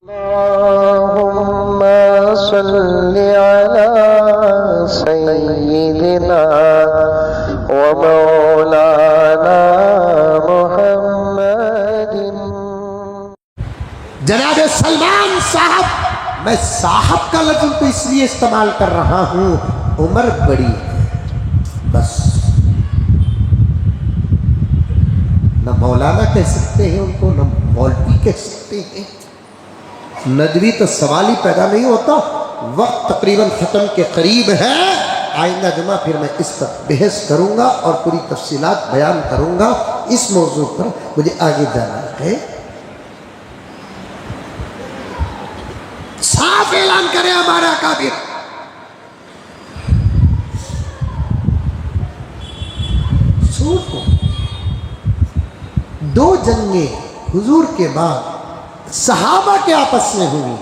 اللهم صل على سيدنا ومولانا محمد. جناب سلمان صاحب، میں صاحب کا لفظ تو اس لیے استعمال کر رہا ہوں، عمر بڑی بس، نہ مولانا کہہ سکتے ہیں ان کو، نہ مولوی کہہ سکتے ہیں، ندوی تو سوال ہی پیدا نہیں ہوتا۔ وقت تقریباً ختم کے قریب ہے، آئندہ جمعہ پھر میں اس پر بحث کروں گا اور پوری تفصیلات بیان کروں گا۔ اس موضوع پر مجھے آگے جانا ہے۔ صاف اعلان کرے ہمارا اکابر، سوچو دو جنگیں حضور کے بعد صحابہ کے آپس میں ہوئی،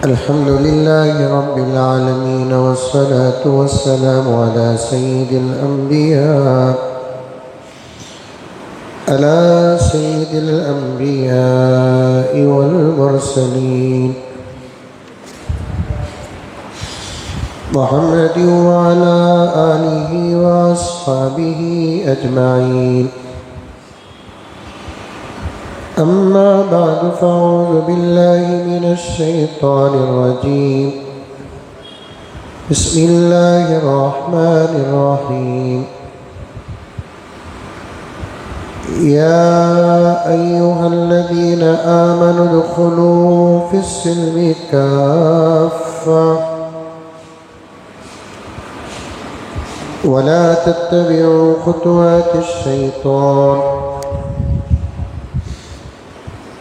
الحمدللہ رب العالمین والصلاة والسلام على سید الانبیاء والمرسلین محمد وعلى آلہ واصحابہ اجمعین۔ اما بعد فاعوذ باللہ من الشیطان الرجیم، بسم اللہ الرحمن الرحیم۔ یا ایہا الذین آمنوا ادخلوا فی السلم کافہ ولا تتبعوا خطوات الشیطان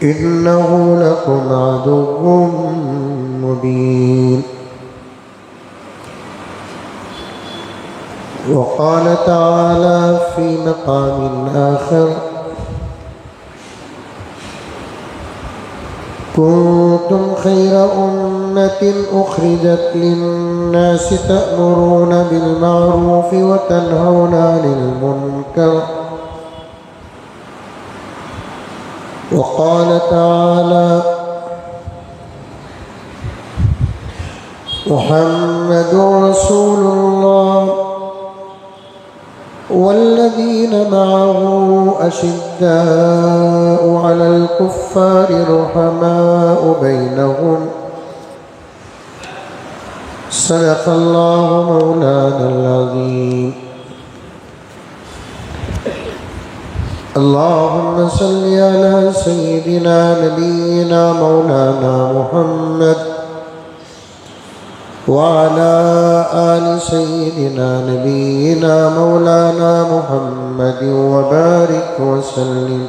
إنه لكم عدو مبين۔ وقال تعالى في مقام آخر، كنتم خير أمة أخرجت للناس تأمرون بالمعروف وتنهون عن المنكر۔ وقال تعالى محمد رسول الله والذين معه أشداء على الكفار رحماء بينهم، صدق الله مولانا العظيم۔ اللهم صل على سيدنا نبينا مولانا محمد وعلى آل سيدنا نبينا مولانا محمد وبارك وسلم۔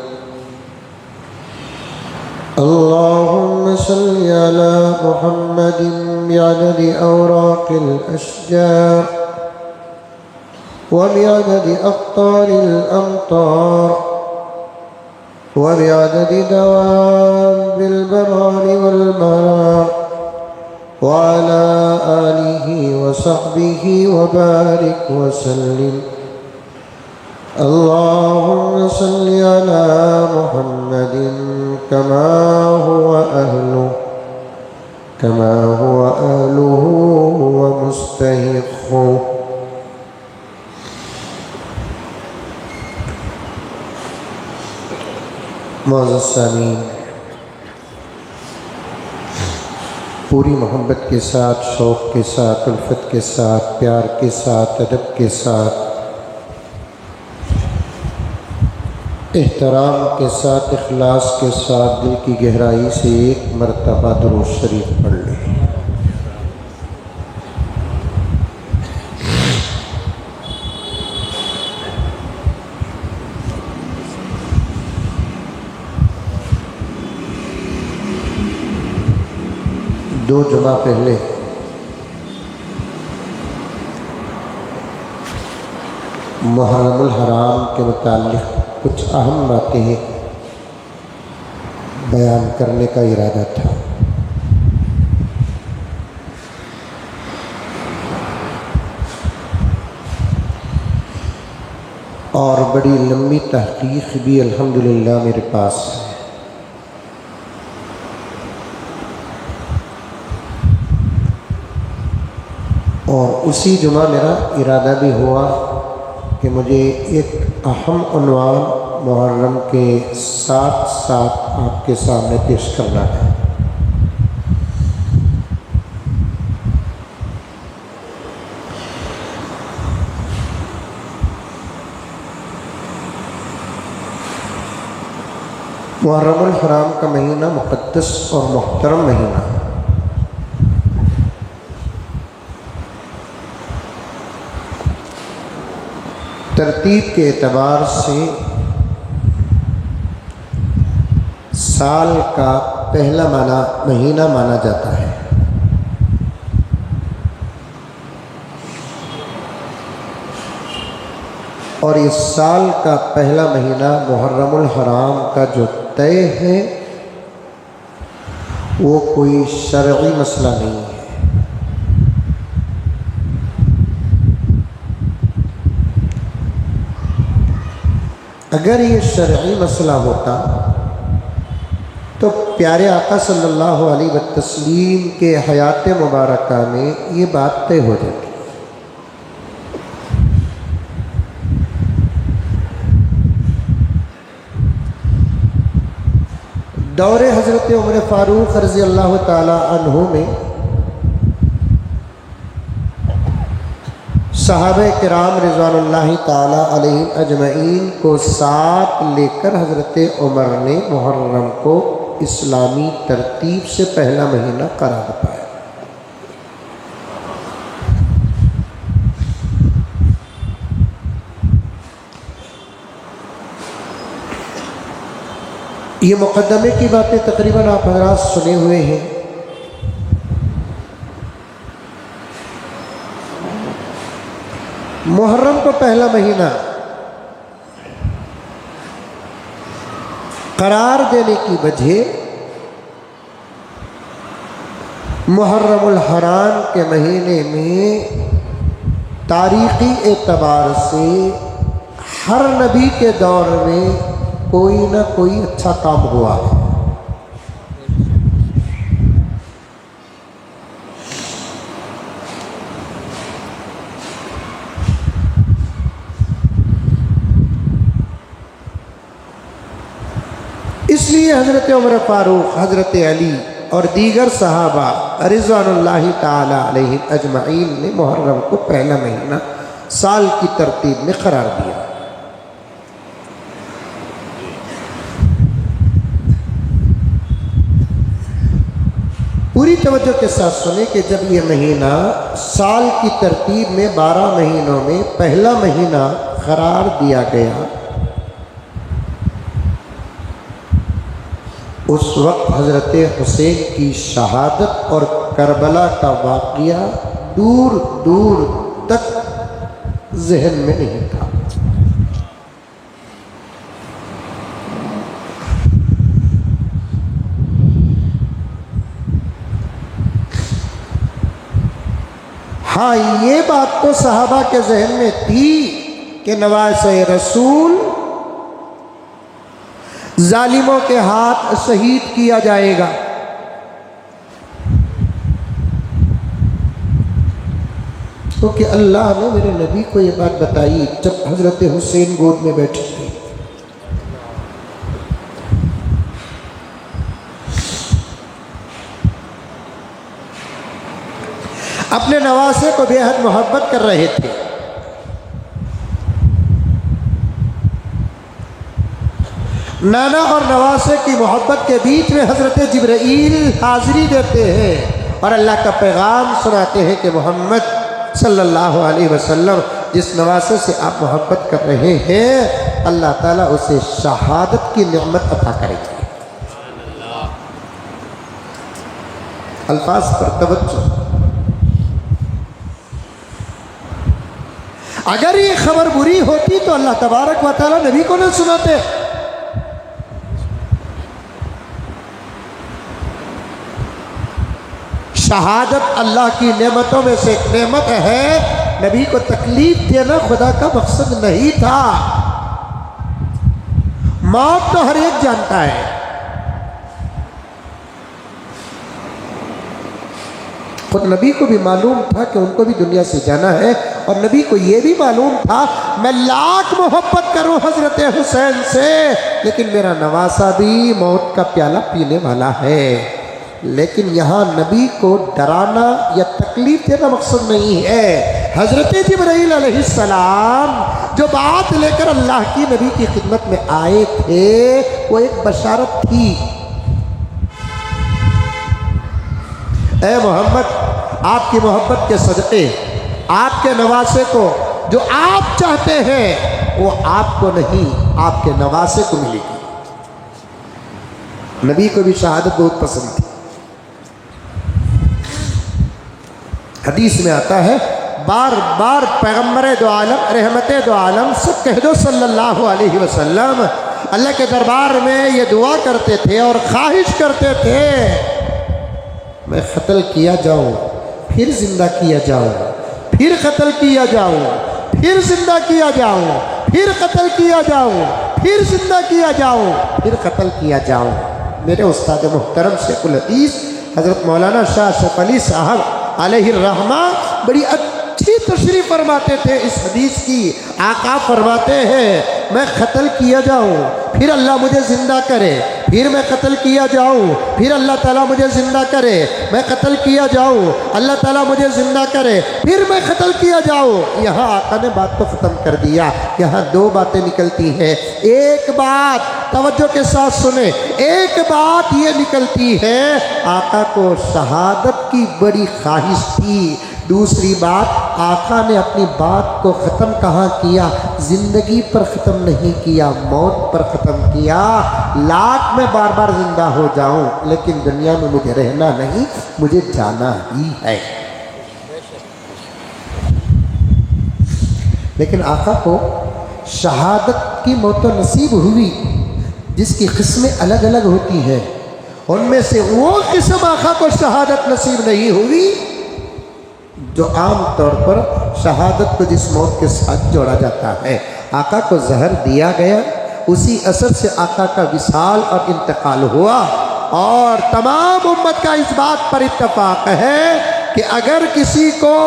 اللهم صل على محمد بعدد أوراق الأشجار وبعدد أقطار الأمطار وبعدد دواب البرار والبحار وعلى آله وصحبه وبارك وسلم۔ اللهم صل على محمد كما هو أهله ومستحقه۔ معزز سامعین، پوری محبت کے ساتھ، شوق کے ساتھ، الفت کے ساتھ، پیار کے ساتھ، ادب کے ساتھ، احترام کے ساتھ، اخلاص کے ساتھ دل کی گہرائی سے ایک مرتبہ درود شریف پڑھ لیں۔ دو جمعہ پہلے محرم الحرام کے متعلق کچھ اہم باتیں بیان کرنے کا ارادہ تھا۔ اور بڑی لمبی تحقیق بھی الحمدللہ میرے پاس ہے۔ اور اسی جمعہ میرا ارادہ بھی ہوا کہ مجھے ایک اہم عنوان محرم کے ساتھ ساتھ آپ کے سامنے پیش کرنا ہے۔ محرم الحرام کا مہینہ مقدس اور محترم مہینہ، ترتیب کے اعتبار سے سال کا پہلا مہینہ مانا جاتا ہے۔ اور اس سال کا پہلا مہینہ محرم الحرام کا جو طے ہے وہ کوئی شرعی مسئلہ نہیں ہے۔ اگر یہ شرعی مسئلہ ہوتا تو پیارے آقا صلی اللہ علیہ وسلم کے حیات مبارکہ میں یہ بات طے ہو جاتی۔ دور حضرت عمر فاروق رضی اللہ تعالی عنہ میں صحابہ کرام رضوان اللہ تعالی علیہم اجمعین کو ساتھ لے کر حضرت عمر نے محرم کو اسلامی ترتیب سے پہلا مہینہ قرار پایا۔ یہ مقدمے کی باتیں تقریباً آپ حضرات سنے ہوئے ہیں۔ محرم کو پہلا مہینہ قرار دینے کی وجہ محرم الحرام کے مہینے میں تاریخی اعتبار سے ہر نبی کے دور میں کوئی نہ کوئی اچھا کام ہوا ہے۔ اس لیے حضرت عمر فاروق، حضرت علی اور دیگر صحابہ رضوان اللہ تعالی علیہ اجمعین نے محرم کو پہلا مہینہ سال کی ترتیب میں قرار دیا۔ پوری توجہ کے ساتھ سنیں کہ جب یہ مہینہ سال کی ترتیب میں 12 مہینوں میں پہلا مہینہ قرار دیا گیا، اس وقت حضرت حسین کی شہادت اور کربلا کا واقعہ دور دور تک ذہن میں نہیں تھا۔ ہاں، یہ بات تو صحابہ کے ذہن میں تھی کہ نواسہ رسول ظالموں کے ہاتھ شہید کیا جائے گا۔ کیونکہ اللہ نے میرے نبی کو یہ بات بتائی جب حضرت حسین گود میں بیٹھے تھے۔ اپنے نواسے کو بے حد محبت کر رہے تھے۔ نانا اور نواسے کی محبت کے بیچ میں حضرت جبرائیل حاضری دیتے ہیں اور اللہ کا پیغام سناتے ہیں کہ محمد صلی اللہ علیہ وسلم جس نواسے سے آپ محبت کر رہے ہیں اللہ تعالیٰ اسے شہادت کی نعمت عطا کرے گی۔ الفاظ پر توجہ۔ اگر یہ خبر بری ہوتی تو اللہ تبارک و تعالیٰ نبی کو نہ سناتے۔ شہادت اللہ کی نعمتوں میں سے ایک نعمت ہے، نبی کو تکلیف دینا خدا کا مقصد نہیں تھا۔ موت تو ہر ایک جانتا ہے. خود نبی کو بھی معلوم تھا کہ ان کو بھی دنیا سے جانا ہے، اور نبی کو یہ بھی معلوم تھا میں لاکھ محبت کروں حضرت حسین سے، لیکن میرا نواسہ بھی موت کا پیالہ پینے والا ہے. لیکن یہاں نبی کو ڈرانا یا تکلیف دینا مقصد نہیں ہے. حضرت جبرائیل علیہ السلام جو بات لے کر اللہ کی نبی کی خدمت میں آئے تھے وہ ایک بشارت تھی. اے محمد، آپ کی محبت کے صدقے آپ کے نواسے کو جو آپ چاہتے ہیں وہ آپ کو نہیں آپ کے نواسے کو ملے گی. نبی کو بھی شہادت بہت پسند تھی. حدیث میں آتا ہے بار بار پیغمبر دو عالم رحمت دو عالم سب کہہ دو صلی اللہ علیہ وسلم اللہ کے دربار میں یہ دعا کرتے تھے اور خواہش کرتے تھے میں قتل کیا جاؤں پھر زندہ کیا جاؤں، پھر قتل کیا جاؤں، پھر زندہ کیا جاؤں، پھر قتل کیا جاؤں، پھر زندہ کیا جاؤں، پھر قتل کیا جاؤں. میرے استاد محترم شیخ الحدیث حضرت مولانا شاہ اشرف علی صاحب علیہ الرحمہ بڑی اچھی تشریح فرماتے تھے اس حدیث کی. آقا فرماتے ہیں میں قتل کیا جاؤں پھر اللہ مجھے زندہ کرے، پھر میں قتل کیا جاؤں پھر اللہ تعالیٰ مجھے زندہ کرے، میں قتل کیا جاؤں اللہ تعالیٰ مجھے زندہ کرے، پھر میں قتل کیا جاؤں. یہاں آقا نے بات کو ختم کر دیا. یہاں دو باتیں نکلتی ہیں. ایک بات توجہ کے ساتھ سنیں، ایک بات یہ نکلتی ہے آقا کو شہادت کی بڑی خواہش تھی. دوسری بات آقا نے اپنی بات کو ختم کہاں کیا؟ زندگی پر ختم نہیں کیا، موت پر ختم کیا. لاکھ میں بار بار زندہ ہو جاؤں لیکن دنیا میں مجھے رہنا نہیں، مجھے جانا ہی ہے. لیکن آقا کو شہادت کی موت نصیب ہوئی جس کی قسمیں الگ الگ ہوتی ہیں. ان میں سے وہ قسم آقا کو شہادت نصیب نہیں ہوئی جو عام طور پر شہادت کو جس موت کے ساتھ جوڑا جاتا ہے. آقا کو زہر دیا گیا، اسی اثر سے آقا کا وصال اور انتقال ہوا، اور تمام امت کا اس بات پر اتفاق ہے کہ اگر کسی کو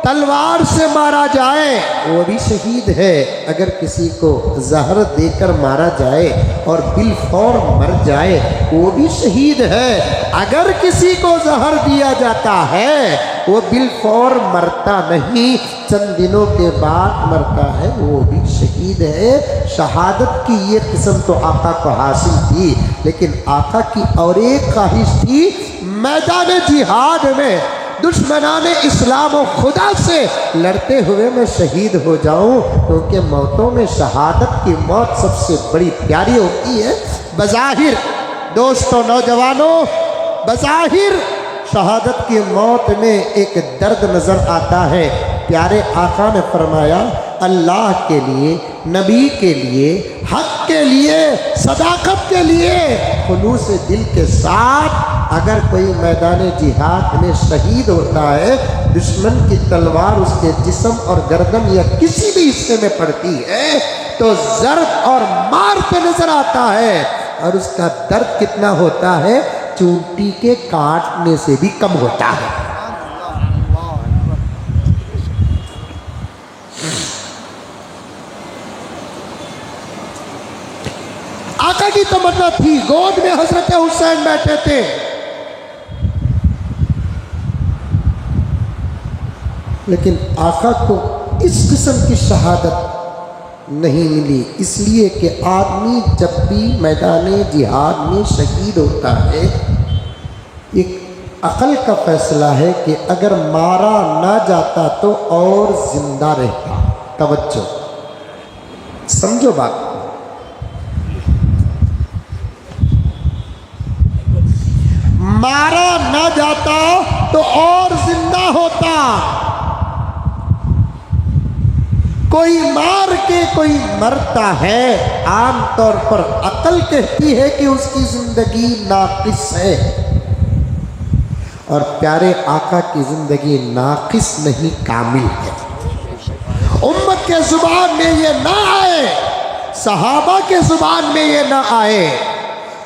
تلوار سے مارا جائے وہ بھی شہید ہے، اگر کسی کو زہر دے کر مارا جائے اور بالفور مر جائے وہ بھی شہید ہے، اگر کسی کو زہر دیا جاتا ہے وہ بالفور مرتا نہیں، چند دنوں کے بعد مرتا ہے، وہ بھی شہید ہے. شہادت کی یہ قسم تو آقا کو حاصل تھی، لیکن آقا کی اور ایک خواہش تھی میدان جہاد میں دشمنان اسلام و خدا سے لڑتے ہوئے میں شہید ہو جاؤں، کیونکہ موتوں میں شہادت کی موت سب سے بڑی پیاری ہوتی ہے. بظاہر دوستوں نوجوانوں، بظاہر شہادت کی موت میں ایک درد نظر آتا ہے. پیارے آقا نے فرمایا اللہ کے لیے، نبی کے لیے، حق کے لیے، صداقت کے لیے خلوص دل کے ساتھ اگر کوئی میدان جہاد میں شہید ہوتا ہے، دشمن کی تلوار اس کے جسم اور گردن یا کسی بھی حصے میں پڑتی ہے تو ضرب اور مار پہ نظر آتا ہے، اور اس کا درد کتنا ہوتا ہے؟ چونٹی کے کاٹنے سے بھی کم ہوتا ہے. آقا کی تمنا تھی، گود میں حضرت حسین بیٹھے تھے، لیکن آقا کو اس قسم کی شہادت نہیں ملی، اس لیے کہ آدمی جب بھی میدان جہاد میں شہید ہوتا ہے ایک عقل کا فیصلہ ہے کہ اگر مارا نہ جاتا تو اور زندہ رہتا. توجہ سمجھو بات، مارا نہ جاتا تو اور زندہ ہوتا. کوئی مار کے کوئی مرتا ہے، عام طور پر عقل کہتی ہے کہ اس کی زندگی ناقص ہے، اور پیارے آقا کی زندگی ناقص نہیں کامل ہے. امت کے زبان میں یہ نہ آئے صحابہ کے زبان میں یہ نہ آئے،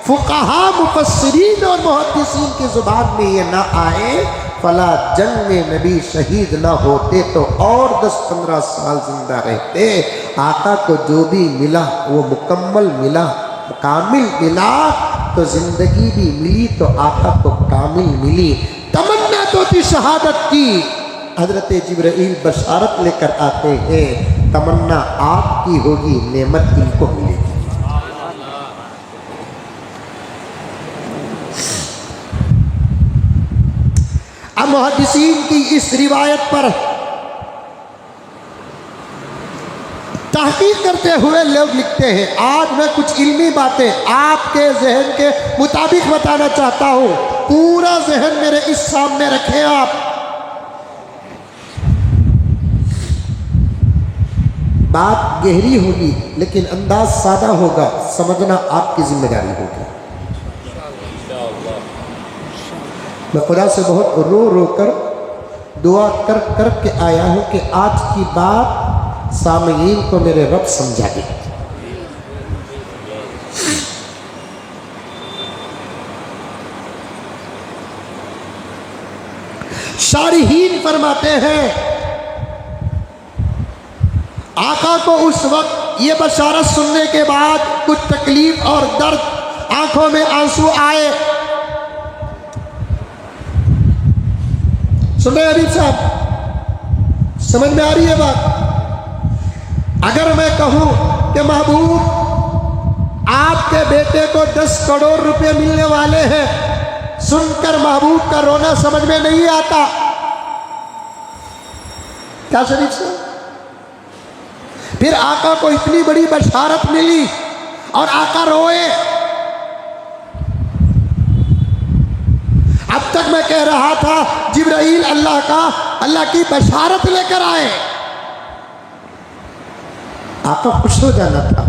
فقہا مفسرین اور محدثین کی زبان میں یہ نہ آئے، فلا جنگ میں نبی شہید نہ ہوتے تو اور 10-15 سال زندہ رہتے۔ آقا کو جو بھی ملا وہ مکمل ملا، کامل ملا، تو زندگی بھی ملی تو آقا کو کامل ملی۔ تمنا تو تھی شہادت کی، حضرت جبرائیل بشارت لے کر آتے ہیں، تمنا آپ کی ہوگی، نعمت ان کو ملے گی۔ اب محدثین کی اس روایت پر تحقیق کرتے ہوئے لوگ لکھتے ہیں، آج میں کچھ علمی باتیں آپ کے ذہن کے مطابق بتانا چاہتا ہوں، پورا ذہن میرے اس سامنے رکھیں آپ۔ بات گہری ہوگی لیکن انداز سادہ ہوگا، سمجھنا آپ کی ذمہ داری ہوگی۔ میں خدا سے بہت رو رو کر دعا کر کر کے آیا ہوں کہ آج کی بات سامعین کو میرے رب سمجھا دے۔ شارحین فرماتے ہیں آقا کو اس وقت یہ بشارت سننے کے بعد کچھ تکلیف اور درد، آنکھوں میں آنسو آئے۔ سن رہے حبیب صاحب؟ سمجھ میں آ رہی ہے بات؟ اگر میں کہوں کہ محبوب آپ کے بیٹے کو 10 کروڑ روپے ملنے والے ہیں، سن کر محبوب کا رونا سمجھ میں نہیں آتا کیا شریف صاحب؟ پھر آقا کو اتنی بڑی بشارت ملی اور آقا روئے۔ اب تک میں کہہ رہا تھا جبرائیل اللہ کی بشارت لے کر آئے، آقا خوش ہو جانا تھا،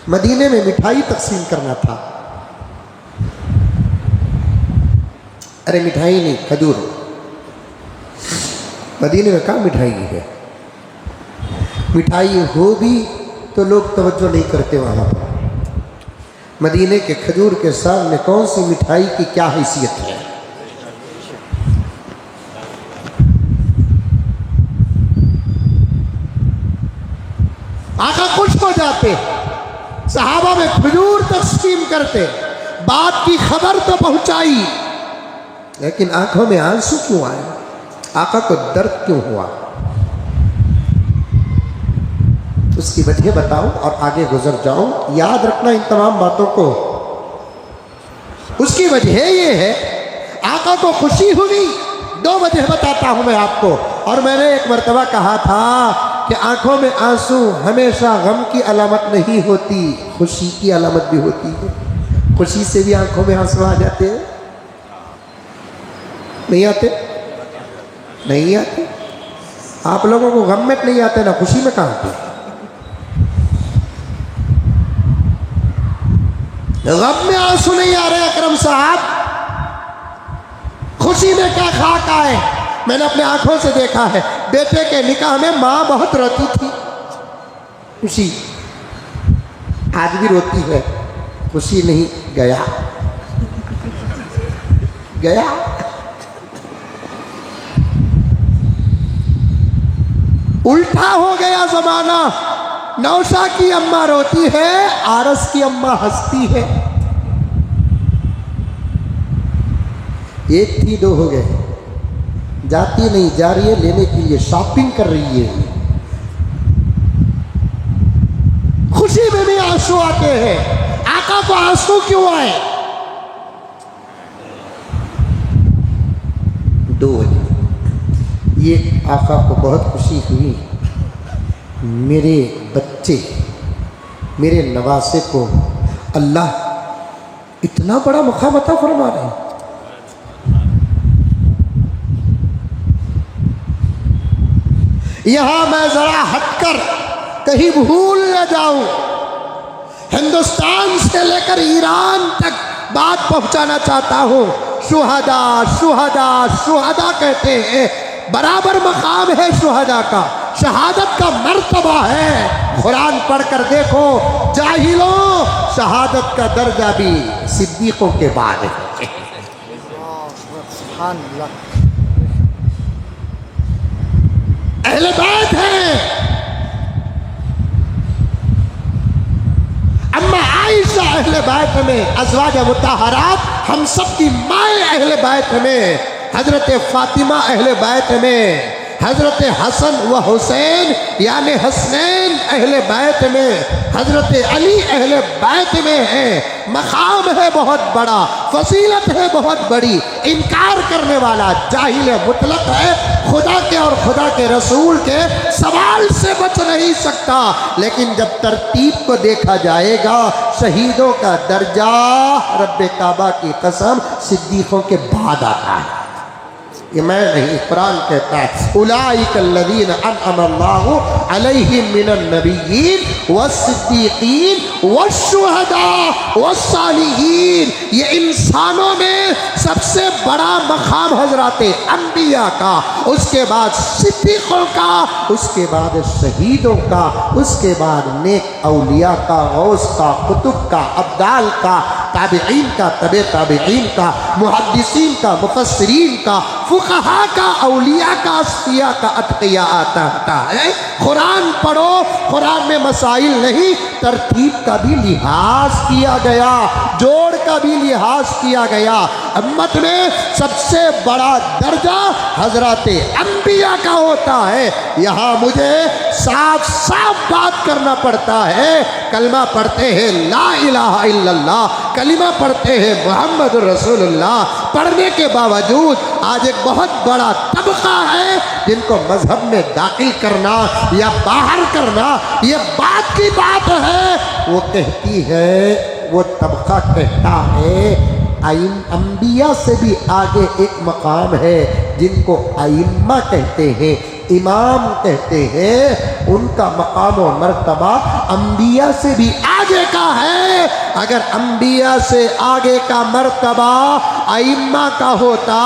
مدینے میں مٹھائی تقسیم کرنا تھا۔ ارے مٹھائی نہیں، کھجور۔ مدینے میں کہاں مٹھائی ہے؟ مٹھائی ہو بھی تو لوگ توجہ نہیں کرتے وہاں پر۔ مدینے کے کھجور کے سامنے کون سی مٹھائی کی کیا حیثیت ہے؟ آقا خوش ہو جاتے، صحابہ میں کھجور تقسیم کرتے، بات کی خبر تو پہنچائی، لیکن آنکھوں میں آنسو کیوں آئے؟ آقا کو درد کیوں ہوا؟ اس کی وجہ بتاؤں اور آگے گزر جاؤں، یاد رکھنا ان تمام باتوں کو۔ اس کی وجہ یہ ہے، آقا کو خوشی ہوئی، 2 وجہ بتاتا ہوں میں آپ کو، اور میں نے ایک مرتبہ کہا تھا کہ آنکھوں میں آنسو ہمیشہ غم کی علامت نہیں ہوتی، خوشی کی علامت بھی ہوتی ہے۔ خوشی سے بھی آنکھوں میں آنسو آ جاتے ہیں، نہیں آتے؟ نہیں آتے؟ آپ لوگوں کو غم میں نہیں آتے، نہ خوشی میں کہاں آتے؟ غم میں آنسو نہیں آ رہے اکرم صاحب، خوشی میں کیا خاک آئے؟ میں نے اپنے آنکھوں سے دیکھا ہے، بیٹے کے نکاح میں ماں بہت روتی تھی، خوشی آج بھی روتی ہے، خوشی نہیں، گیا گیا۔ الٹا ہو گیا زمانہ، نوشا کی اماں روتی ہے، آرس کی اماں ہنستی ہے۔ ایک تھی 2 ہو گئے، جاتی نہیں، جا رہی ہے لینے کے لیے، شاپنگ کر رہی ہے۔ خوشی میں بھی آنسو آتے ہیں، آقا کو آنسو کیوں آئے؟ 2 وجہ۔ یہ آقا کو بہت خوشی ہوئی، میرے بچے، میرے نواسے کو اللہ اتنا بڑا مقام عطا فرما رہے ہیں۔ یہاں میں ذرا ہٹ کر کہیں بھول نہ جاؤں، ہندوستان سے لے کر ایران تک بات پہنچانا چاہتا ہوں۔ شہداء شہداء شہداء کہتے ہیں، برابر مقام ہے شہداء کا، شہادت کا مرتبہ ہے۔ قرآن پڑھ کر دیکھو جاہلوں، شہادت کا درجہ بھی صدیقوں کے بعد ہے۔ اہل بیت ہیں، اما عائشہ اہل بیت میں، ازواج مطہرات ہم سب کی مائیں اہل بیت میں، حضرت فاطمہ اہل بیت میں، حضرت حسن و حسین یعنی حسنین اہل بیت میں، حضرت علی اہل بیت میں ہے۔ مقام ہے بہت بڑا، فضیلت ہے بہت بڑی، انکار کرنے والا جاہل مطلق ہے، خدا کے اور خدا کے رسول کے سوال سے بچ نہیں سکتا۔ لیکن جب ترتیب کو دیکھا جائے گا، شہیدوں کا درجہ رب کعبہ کی قسم صدیقوں کے بعد آتا ہے، یہ میں نہیں، قرآن کہتا ہے اولئک الذین انعم اللہ علیہم من النبیین والصدیقین والشہداء والصالحین۔ یہ انسانوں میں سب سے بڑا مقام حضرات انبیاء کا، اس کے بعد صدیقوں کا، اس کے بعد شہیدوں کا، اس کے بعد نیک اولیاء کا، غوث کا، قطب کا، ابدال کا، تابعین کا، تبع تابعین کا، محدثین کا، مفسرین کا، فقہاء کا، اولیاء کا، اصفیاء کا، اتقیاء آتا ہے۔ قرآن پڑھو، قرآن میں مسائل نہیں، ترتیب کا بھی لحاظ کیا گیا، جوڑ کا بھی لحاظ کیا گیا۔ امت میں سب سے بڑا درجہ حضرات انبیاء کا ہوتا ہے۔ یہاں مجھے صاف صاف بات کرنا پڑتا ہے، کلمہ پڑھتے ہیں لا الہ الا اللہ، کلمہ پڑھتے ہیں محمد رسول اللہ، پڑھنے کے باوجود آج ایک بہت بڑا طبقہ ہے جن کو مذہب میں داخل کرنا یا باہر کرنا یہ بات کی بات ہے۔ وہ کہتی ہے، وہ طبقہ کہتا ہے انبیاء سے بھی آگے ایک مقام ہے جن کو ائمہ کہتے ہیں، امام کہتے ہیں، ان کا مقام و مرتبہ انبیاء سے بھی آگے کا ہے۔ اگر انبیاء سے آگے کا مرتبہ ائمہ کا ہوتا،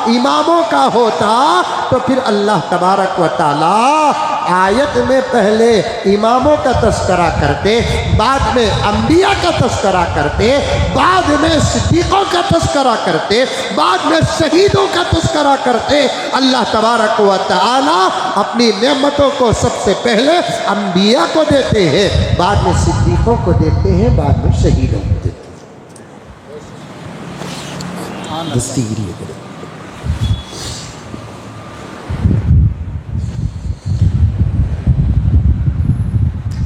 اماموں کا ہوتا، تو پھر اللہ تبارک و تعالی آیت میں پہلے اماموں کا تذکرہ کرتے، بعد میں انبیاء کا تذکرہ کرتے، بعد میں صدیقوں کا تذکرہ کرتے، بعد میں شہیدوں کا تذکرہ کرتے۔ اللہ تبارک و تعالی اپنی نعمتوں کو سب سے پہلے انبیاء کو دیتے ہیں، بعد میں صدیقوں کو دیتے ہیں، بعد میں شہیدوں کو دیتے ہیں۔ دستگیری ہے۔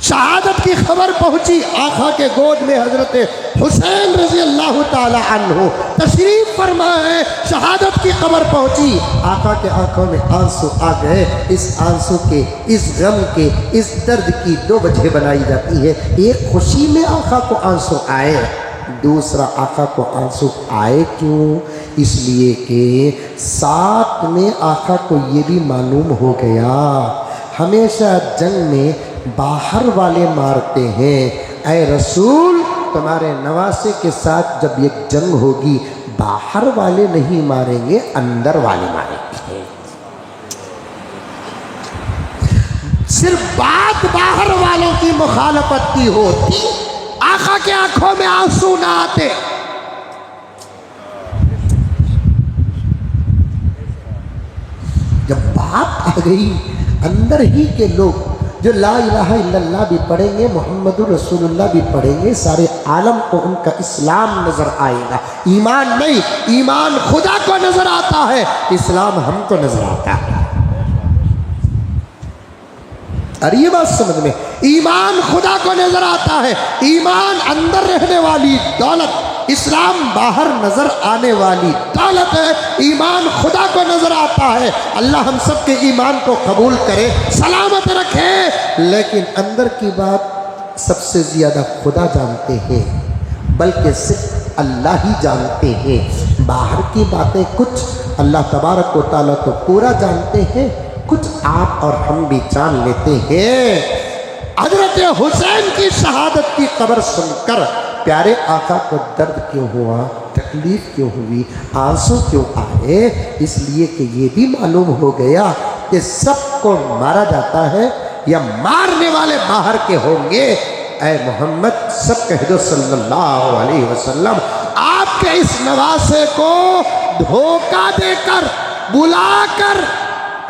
شہادت کی خبر پہنچی، آقا کے گود میں حضرت حسین رضی اللہ تعالی عنہ تشریف فرما ہے، شہادت کی خبر پہنچی، آقا کے آنکھوں میں آنسو آ گئے۔ اس آنسو کے، اس غم کے، اس درد کی دو وجہ بنائی جاتی ہے، ایک خوشی میں آقا کو آنسو آئے، دوسرا آقا کو آنسو آئے کیوں؟ اس لیے کہ ساتھ میں آقا کو یہ بھی معلوم ہو گیا، ہمیشہ جنگ میں باہر والے مارتے ہیں، اے رسول تمہارے نواسے کے ساتھ جب یہ جنگ ہوگی باہر والے نہیں ماریں گے، اندر والے ماریں گے۔ صرف بات باہر والوں کی مخالفت کی ہوتی، آقا کے آنکھوں میں آنسو نہ آتے۔ جب بات آ گئی اندر ہی کے لوگ جو لا الہ الا اللہ بھی پڑھیں گے، محمد رسول اللہ بھی پڑھیں گے، سارے عالم کو ان کا اسلام نظر آئے گا، ایمان نہیں، ایمان خدا کو نظر آتا ہے، اسلام ہم کو نظر آتا ہے۔ اور یہ بات سمجھ میں، ایمان خدا کو نظر آتا ہے، ایمان اندر رہنے والی دولت، اسلام باہر نظر آنے والی دولت ہے، ایمان خدا کو نظر آتا ہے۔ اللہ ہم سب کے ایمان کو قبول کرے، سلامت رکھے، لیکن اندر کی بات سب سے زیادہ خدا جانتے ہیں، بلکہ صرف اللہ ہی جانتے ہیں، باہر کی باتیں کچھ اللہ تبارک و تعالیٰ تو پورا جانتے ہیں، کچھ آپ اور ہم بھی جان لیتے ہیں۔ حضرت حسین کی شہادت کی خبر سن کر پیارے آقا کو درد کیوں ہوا، تکلیف کیوں ہوئی، آنسو کیوں آئے؟ اس لیے کہ یہ بھی معلوم ہو گیا کہ سب کو مارا جاتا ہے یا مارنے والے باہر کے ہوں گے، اے محمد سب کہہ دو صلی اللہ علیہ وسلم، آپ کے اس نواسے کو دھوکہ دے کر بلا کر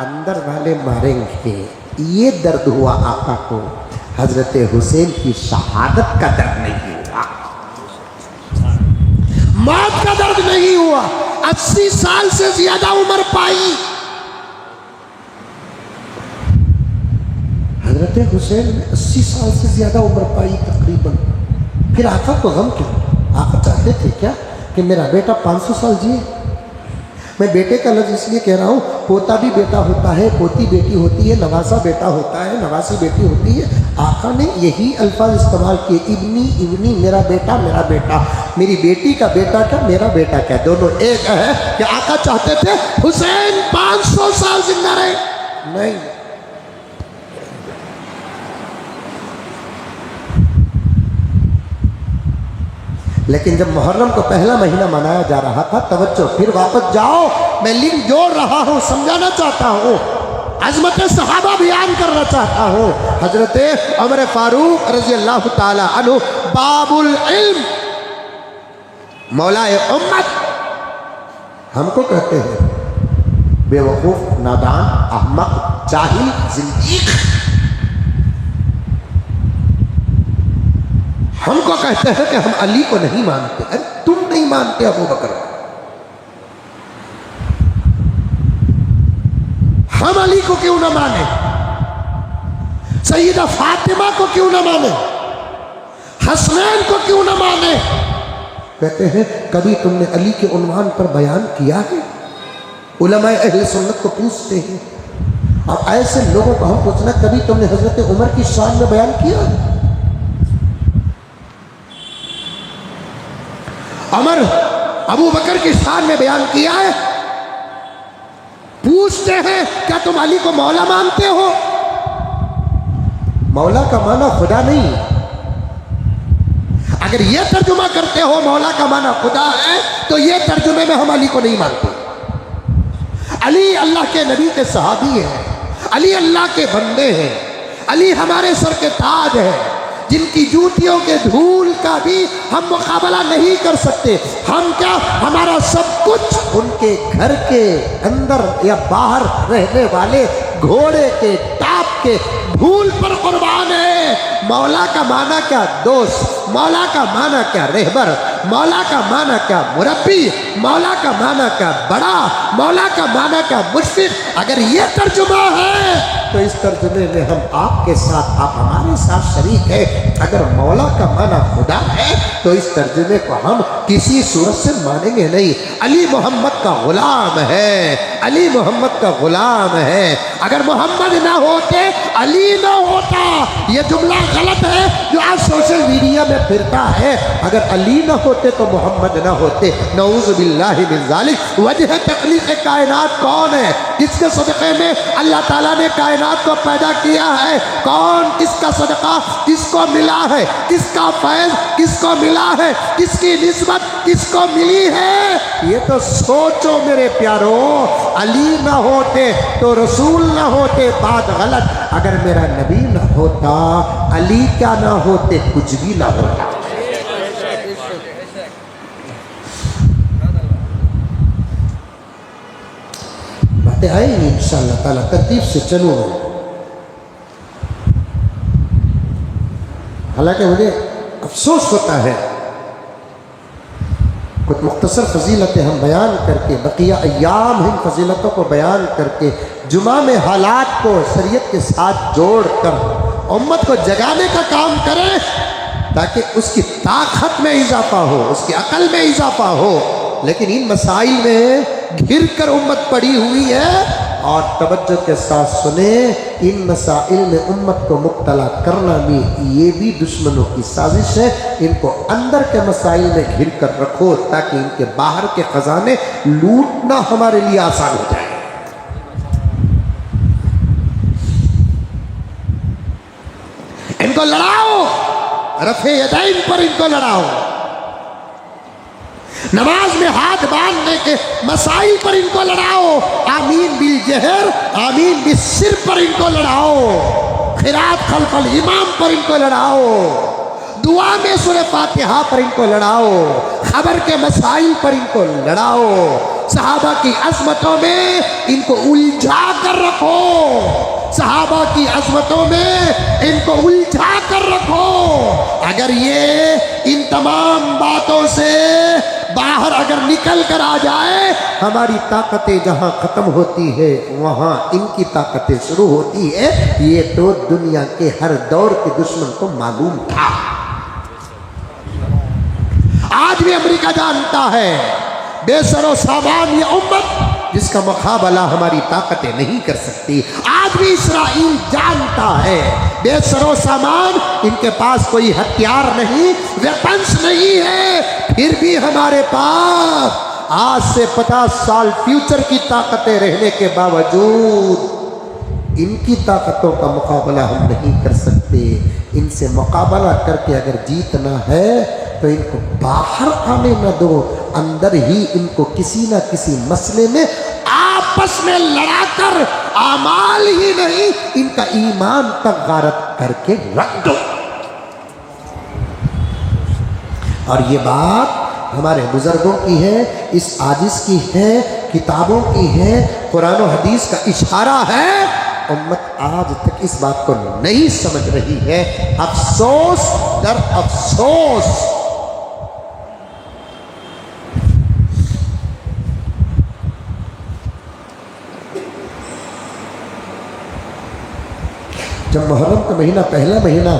اندر والے ماریں گے۔ یہ درد ہوا آقا کو، حضرت حسین کی شہادت کا درد نہیں ہوا، موت کا درد نہیں ہوا۔ 80 سال سے زیادہ عمر پائی حضرت حسین نے، 80 سال سے زیادہ عمر پائی تقریباً۔ پھر آقا کو غم کیوں؟ آقا چاہتے تھے کیا کہ میرا بیٹا 500 سال جیے؟ میں بیٹے کا لفظ اس لیے کہہ رہا ہوں، پوتا بھی بیٹا ہوتا ہے، پوتی بیٹی ہوتی ہے، نواسا بیٹا ہوتا ہے، نواسی بیٹی ہوتی ہے۔ آقا نے یہی الفاظ استعمال کیے، ابنی ابنی، میرا بیٹا میرا بیٹا، میری بیٹی کا بیٹا کیا میرا بیٹا کیا، دونوں ایک ہے۔ کہ آقا چاہتے تھے حسین 500 سال زندہ رہے؟ نہیں، لیکن جب محرم کو پہلا مہینہ منایا جا رہا تھا، توجہ پھر واپس جاؤ، میں لنک جوڑ رہا ہوں، سمجھانا چاہتا ہوں، عظمت صحابہ بیان کرنا چاہتا ہوں۔ حضرت عمر فاروق رضی اللہ تعالی عنہ باب العلم، مولا امت، ہم کو کہتے ہیں بے وقوف، نادان، احمق، جاہل، زندیق، ہم کو کہتے ہیں کہ ہم علی کو نہیں مانتے۔ ارے تم نہیں مانتے ابو بکر، ہم علی کو کیوں نہ مانے، سیدہ فاطمہ کو کیوں نہ مانے، حسنین کو کیوں نہ مانے؟ کہتے ہیں کبھی تم نے علی کے عنوان پر بیان کیا ہے؟ علماء اہل سنت کو پوچھتے ہیں۔ اب ایسے لوگوں کو ہم پوچھنا کبھی تم نے حضرت عمر کی شان میں بیان کیا ہے؟ عمر ابو بکر کی شان میں بیان کیا ہے؟ پوچھتے ہیں کیا تم علی کو مولا مانتے ہو؟ مولا کا معنی خدا نہیں، اگر یہ ترجمہ کرتے ہو مولا کا معنی خدا ہے تو یہ ترجمے میں ہم علی کو نہیں مانتے۔ علی اللہ کے نبی کے صحابی ہیں، علی اللہ کے بندے ہیں، علی ہمارے سر کے تاج ہیں، جن کی جوتیوں کے دھول کا بھی ہم مقابلہ نہیں کر سکتے۔ ہم کیا، ہمارا سب کچھ ان کے گھر کے اندر یا باہر رہنے والے گھوڑے کے ٹاپ کے دھول پر قربان ہے۔ مولا کا معنی کیا دوست، مولا کا معنی کیا رہبر، مولا کا معنی کیا مربی، مولا کا معنی کیا بڑا، مولا کا معنی کیا مشفق۔ اگر یہ ترجمہ ہے تو اس ترجمے میں ہم آپ کے ساتھ، آپ ہمارے ساتھ شریک ہیں۔ اگر مولا کا معنی خدا ہے تو اس ترجمے کو ہم کسی صورت سے مانیں گے نہیں۔ علی محمد کا غلام ہے، علی محمد کا غلام ہے۔ اگر محمد نہ ہوتے علی نہ ہوتا، یہ جملہ غلط ہے جو آج سوشل میڈیا میں پھرتا ہے۔ اگر علی نہ ہوتے تو محمد نہ ہوتے، نعوذ باللہ من ذالک۔ وجہ تخلیق کائنات کون ہے؟ جس کے صدقے میں اللہ تعالیٰ نے کائنات کو پیدا کیا ہے، کون، کس کا صدقہ کس کو ملا ہے، کس کا فیض کس کو ملا ہے، کس کی نسبت کس کو ملی ہے؟ یہ تو سوچو میرے پیارو۔ علی نہ ہوتے تو رسول نہ ہوتے، بات غلط۔ اگر میرا نبی نہ ہوتا، علی کیا نہ ہوتے، کچھ بھی نہ ہوتا۔ باتیں آئیں گی انشاءاللہ تعالیٰ، ترتیب سے چلو۔ حالانکہ مجھے افسوس ہوتا ہے، کچھ مختصر فضیلتیں ہم بیان کر کے، بقیہ ایام ہم فضیلتوں کو بیان کر کے، جمعہ میں حالات کو شریعت کے ساتھ جوڑ کر امت کو جگانے کا کام کریں، تاکہ اس کی طاقت میں اضافہ ہو، اس کی عقل میں اضافہ ہو۔ لیکن ان مسائل میں گھر کر امت پڑی ہوئی ہے، اور توجہ کے ساتھ سنیں، ان مسائل میں امت کو مبتلا کرنا بھی یہ بھی دشمنوں کی سازش ہے۔ ان کو اندر کے مسائل میں گھر کر رکھو تاکہ ان کے باہر کے خزانے لوٹنا ہمارے لیے آسان ہو جائے۔ ان کو لڑاؤ، رفع یدین پر ان کو لڑاؤ، نماز میں ہاتھ باندھنے کے مسائل پر ان کو لڑاؤ، آمین بالجہر آمین بالسر پر ان کو لڑاؤ، قرات خلف الامام پر ان کو لڑاؤ، دعا میں سورہ فاتحہ پر ان کو لڑاؤ، خبر کے مسائل پر ان کو لڑاؤ، صحابہ کی عظمتوں میں ان کو الجھا کر رکھو، صحابہ کی عظمتوں میں ان کو الجھا کر رکھو۔ اگر یہ ان تمام باتوں سے باہر اگر نکل کر آ جائے، ہماری طاقتیں جہاں ختم ہوتی ہے وہاں ان کی طاقتیں شروع ہوتی ہے۔ یہ تو دنیا کے ہر دور کے دشمن کو معلوم تھا، آج بھی امریکہ جانتا ہے بے سر و سامان یہ امت جس کا مقابلہ ہماری طاقتیں نہیں کر سکتی۔ آج بھی اسرائیل جانتا ہے بے سر و سامان، ان کے پاس کوئی ہتھیار نہیں، ویپنس نہیں ہے، پھر بھی ہمارے پاس آج سے 50 سال فیوچر کی طاقتیں رہنے کے باوجود ان کی طاقتوں کا مقابلہ ہم نہیں کر سکتے۔ ان سے مقابلہ کر کے اگر جیتنا ہے تو ان کو باہر آنے نہ دو، اندر ہی ان کو کسی نہ کسی مسئلے میں آپس میں لڑا کر، اعمال ہی نہیں ان کا ایمان تک غارت کر کے رکھ دو۔ اور یہ بات ہمارے بزرگوں کی ہے، اس عاجز کی ہے، کتابوں کی ہے، قرآن و حدیث کا اشارہ ہے۔ امت آج تک اس بات کو نہیں سمجھ رہی ہے، افسوس در افسوس۔ جب محرم کا مہینہ پہلا مہینہ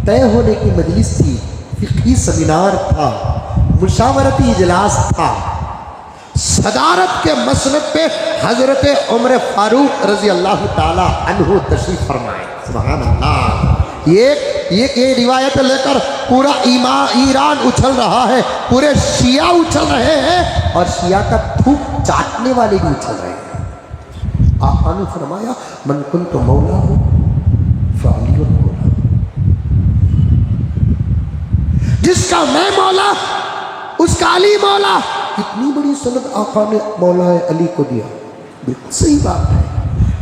طے ہونے کی مجلس تھی، فقہی سیمینار تھا، مشاورتی اجلاس تھا، صدارت کے مسند پہ حضرت عمر فاروق رضی اللہ تعالی عنہ تشریف فرمائے۔ سبحان اللہ۔ یہ روایت لے کر پورا ایران اچھل رہا ہے، پورے شیعہ اچھل رہے ہیں، اور شیعہ کا تھوک چاٹنے والے بھی اچھل رہے ہیں۔ آقا نے فرمایا من کنت مولا ہو فعلی مولا، جس کا میں مولا اس کا علی مولا۔ اتنی بڑی سند آقا نے مولا علی کو دیا، بالکل صحیح بات ہے۔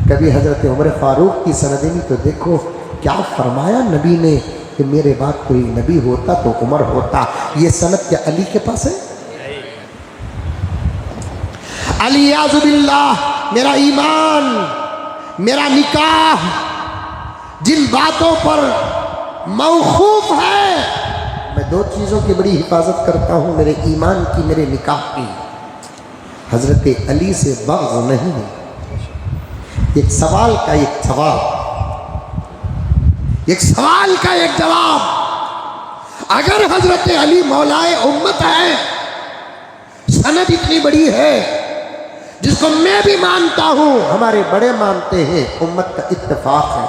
کبھی حضرت عمر فاروق کی سندیں بھی تو دیکھو، کیا فرمایا نبی نے کہ میرے بعد کوئی نبی ہوتا تو عمر ہوتا۔ یہ سند کیا علی کے پاس ہے؟ علی اعوذ باللہ، میرا ایمان، میرا نکاح جن باتوں پر موقوف ہے، میں دو چیزوں کی بڑی حفاظت کرتا ہوں، میرے ایمان کی، میرے نکاح کی۔ حضرت علی سے بغض نہیں ہے۔ ایک سوال کا ایک جواب، ایک سوال کا ایک جواب۔ اگر حضرت علی مولائے امت ہے، سند اتنی بڑی ہے جس کو میں بھی مانتا ہوں، ہمارے بڑے مانتے ہیں، امت کا اتفاق ہے،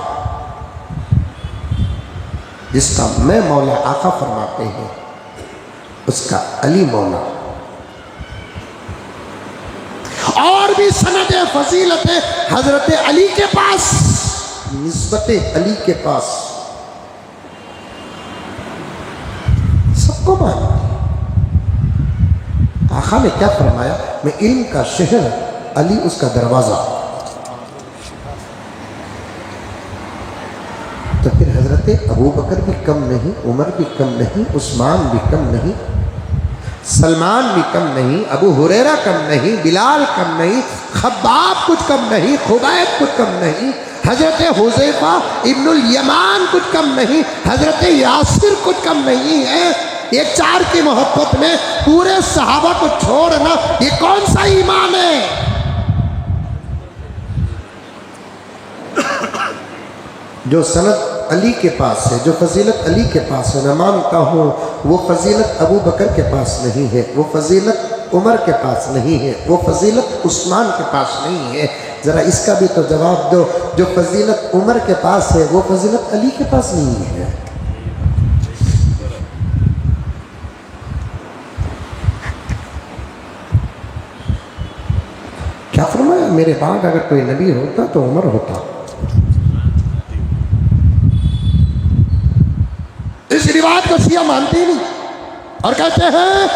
جس کا میں مولا آقا فرماتے ہیں اس کا علی مولا۔ اور بھی سند فضیلت حضرت علی کے پاس، نسبت علی کے پاس سب کو مانتے ہیں۔ آقا نے کیا فرمایا؟ میں علم کا شہر، علی اس کا دروازہ۔ تو پھر حضرت ابو بکر بھی کم نہیں، عمر بھی کم نہیں، عثمان بھی کم نہیں، سلمان بھی کم نہیں، ابو ہریرہ کم نہیں، بلال کم نہیں، خباب کچھ کم نہیں، خبیب کچھ کم نہیں، حضرت حذیفہ ابن الیمان کچھ کم نہیں، حضرت یاسر کچھ کم نہیں ہے۔ ایک چار کی محبت میں پورے صحابہ کو چھوڑنا، یہ کون سا ایمان ہے؟ جو سند علی کے پاس ہے، جو فضیلت علی کے پاس ہے، میں مانتا ہوں وہ فضیلت ابو بکر کے پاس نہیں ہے، وہ فضیلت عمر کے پاس نہیں ہے، وہ فضیلت عثمان کے پاس نہیں ہے۔ ذرا اس کا بھی تو جواب دو، جو فضیلت عمر کے پاس ہے وہ فضیلت علی کے پاس نہیں ہے۔ کیا فرمایا؟ میرے بعد اگر کوئی نبی ہوتا تو عمر ہوتا۔ اس روایت کو شیعہ مانتے ہی نہیں، اور کہتے ہیں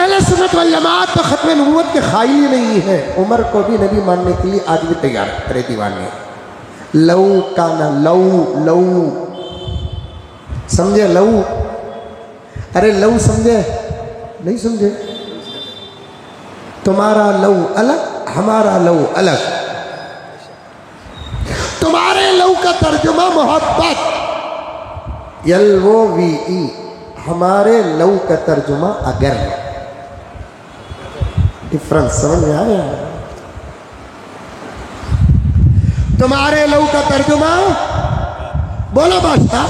اہل سنت والجماعت تو ختم نبوت کے قائل ہی نہیں ہے. عمر کو بھی نبی ماننے کے لیے آج بھی تیار کرے دیوانے. لو کانا لو سمجھے؟ لو، ارے لو سمجھے؟ نہیں سمجھے؟ تمہارا لو الگ، ہمارا لو الگ. تمہارے لو کا ترجمہ محبت، LOVE. ہمارے لو کا ترجمہ اگر. ڈفرنس سمجھ میں آیا؟ تمہارے لو کا ترجمہ بولو بادشاہ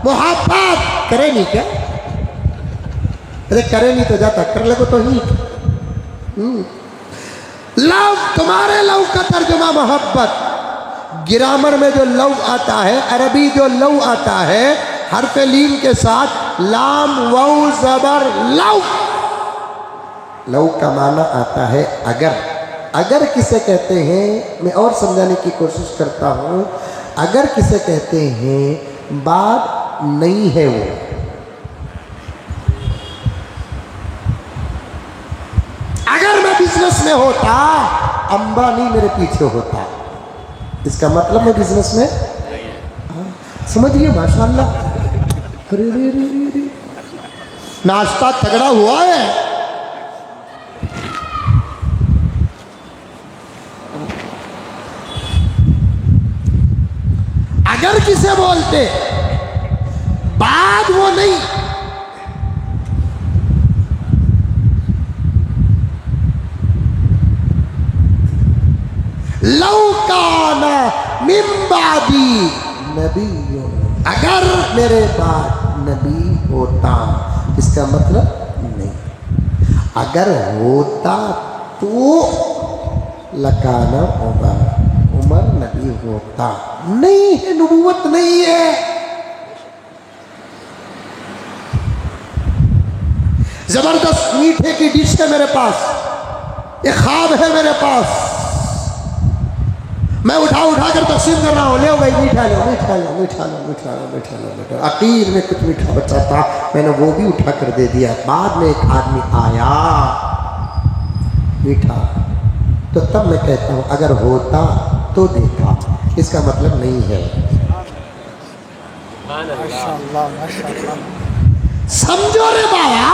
محبت. کرے نہیں کیا؟ ارے کرے نہیں تو جاتا، کر لے کو تو ہی. لو، تمہارے لو کا ترجمہ محبت. گرامر میں جو لو آتا ہے، عربی جو لو آتا ہے حرف لین کے ساتھ لام واو زبر لو. لو کا معنی آتا ہے اگر. اگر کسے کہتے ہیں، میں اور سمجھانے کی کوشش کرتا ہوں، اگر کسے کہتے ہیں بات نہیں ہے وہ. اگر میں بزنس میں ہوتا امبانی میرے پیچھے ہوتا، اس کا مطلب میں بزنس میں سمجھئے. ماشاءاللہ ناشتہ تگڑا ہوا ہے. اگر کسے بولتے بات وہ نہیں، لو کانا من بعدی نبی، اگر میرے بعد نبی ہوتا. اس کا مطلب نہیں. اگر ہوتا تو لکانا عمر نبی ہوتا. نہیں ہے، نبوت نہیں ہے. زبردست میٹھے کی ڈش ہے میرے پاس، ایک خواب ہے میرے پاس، میں اٹھا کر تقسیم کر رہا ہوں. لے بھائی میٹھا لو، میٹھا لو، میٹھا لو، میٹھا لو، میٹھا لو، میٹھا. عقیر میں کچھ میٹھا بچا تھا، میں نے وہ بھی اٹھا کر دے دیا. بعد میں ایک آدمی آیا میٹھا، تو تب میں کہتا ہوں اگر ہوتا تو دیتا. اس کا مطلب نہیں ہے. سمجھو رے بابا.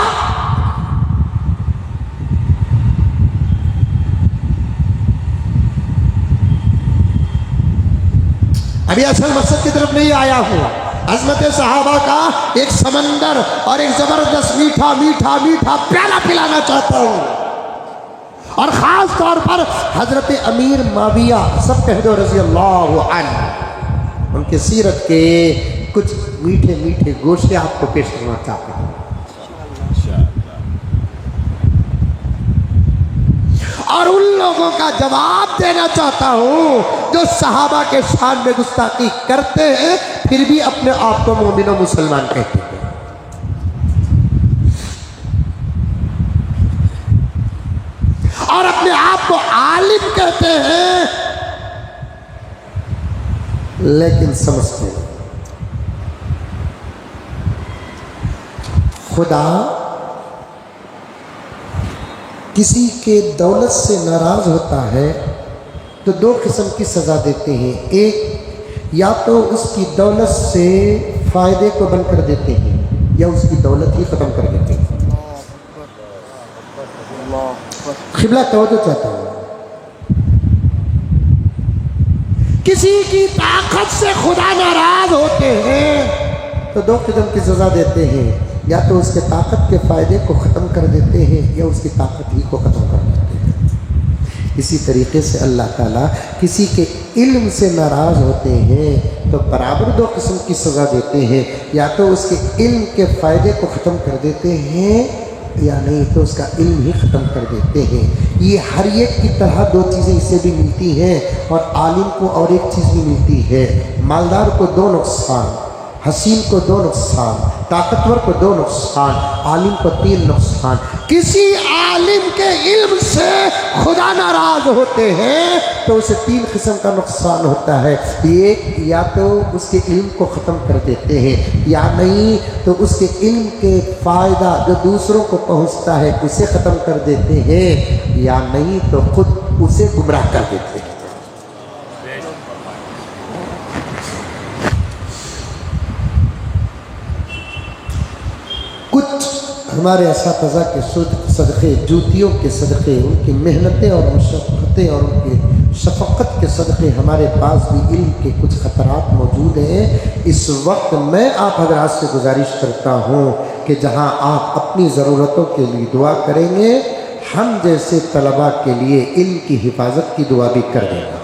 ابھی اصل مقصد کی طرف نہیں آیا ہوں. عظمت صحابہ کا ایک سمندر اور ایک زبردست میٹھا میٹھا میٹھا پیالہ پلانا چاہتا ہوں. اور خاص طور پر حضرت امیر معاویہ، سب کہہ دو رضی اللہ عنہ، ان کے سیرت کے کچھ میٹھے میٹھے گوشے آپ کو پیش کرنا چاہتا ہوں. اور ان لوگوں کا جواب دینا چاہتا ہوں جو صحابہ کے شان میں گستاخی کرتے ہیں پھر بھی اپنے آپ کو مومن و مسلمان کہتے ہیں. اور اپنے آپ کو عالم کہتے ہیں لیکن سمجھتے ہیں خدا کسی کے دولت سے ناراض ہوتا ہے تو دو قسم کی سزا دیتے ہیں. ایک، یا تو اس کی دولت سے فائدے کو بند کر دیتے ہیں یا اس کی دولت ہی ختم کر دیتے ہیں. قبلہ توجہ چاہتا ہوں. کسی کی طاقت سے خدا ناراض ہوتے ہیں تو دو قسم کی سزا دیتے ہیں، یا تو اس کے طاقت کے فائدے کو ختم کر دیتے ہیں یا اس کی طاقت ہی کو ختم کر دیتے ہیں. اسی طریقے سے اللہ تعالیٰ کسی کے علم سے ناراض ہوتے ہیں تو برابر دو قسم کی سزا دیتے ہیں، یا تو اس کے علم کے فائدے کو ختم کر دیتے ہیں یا نہیں تو اس کا علم ہی ختم کر دیتے ہیں. یہ ہر ایک کی طرح دو چیزیں اس سے بھی ملتی ہیں اور عالم کو اور ایک چیز بھی ملتی ہے. مالدار کو دو نقصان، حسین کو 2 نقصان، طاقتور کو 2 نقصان، عالم کو 3 نقصان۔ کسی عالم کے علم سے خدا ناراض ہوتے ہیں تو اسے 3 قسم کا نقصان ہوتا ہے۔ ایک، یا تو اس کے علم کو ختم کر دیتے ہیں، یا نہیں تو اس کے علم کے فائدہ جو دوسروں کو پہنچتا ہے اسے ختم کر دیتے ہیں، یا نہیں تو خود اسے گمراہ کر دیتے ہیں۔ کچھ ہمارے اساتذہ کے صدقے، جوتیوں کے صدقے، ان کی محنتیں اور مشقتیں اور ان کی شفقت کے صدقے ہمارے پاس بھی علم کے کچھ خطرات موجود ہیں۔ اس وقت میں آپ حضرات سے گزارش کرتا ہوں کہ جہاں آپ اپنی ضرورتوں کے لیے دعا کریں گے، ہم جیسے طلباء کے لیے علم کی حفاظت کی دعا بھی کر دیں گے۔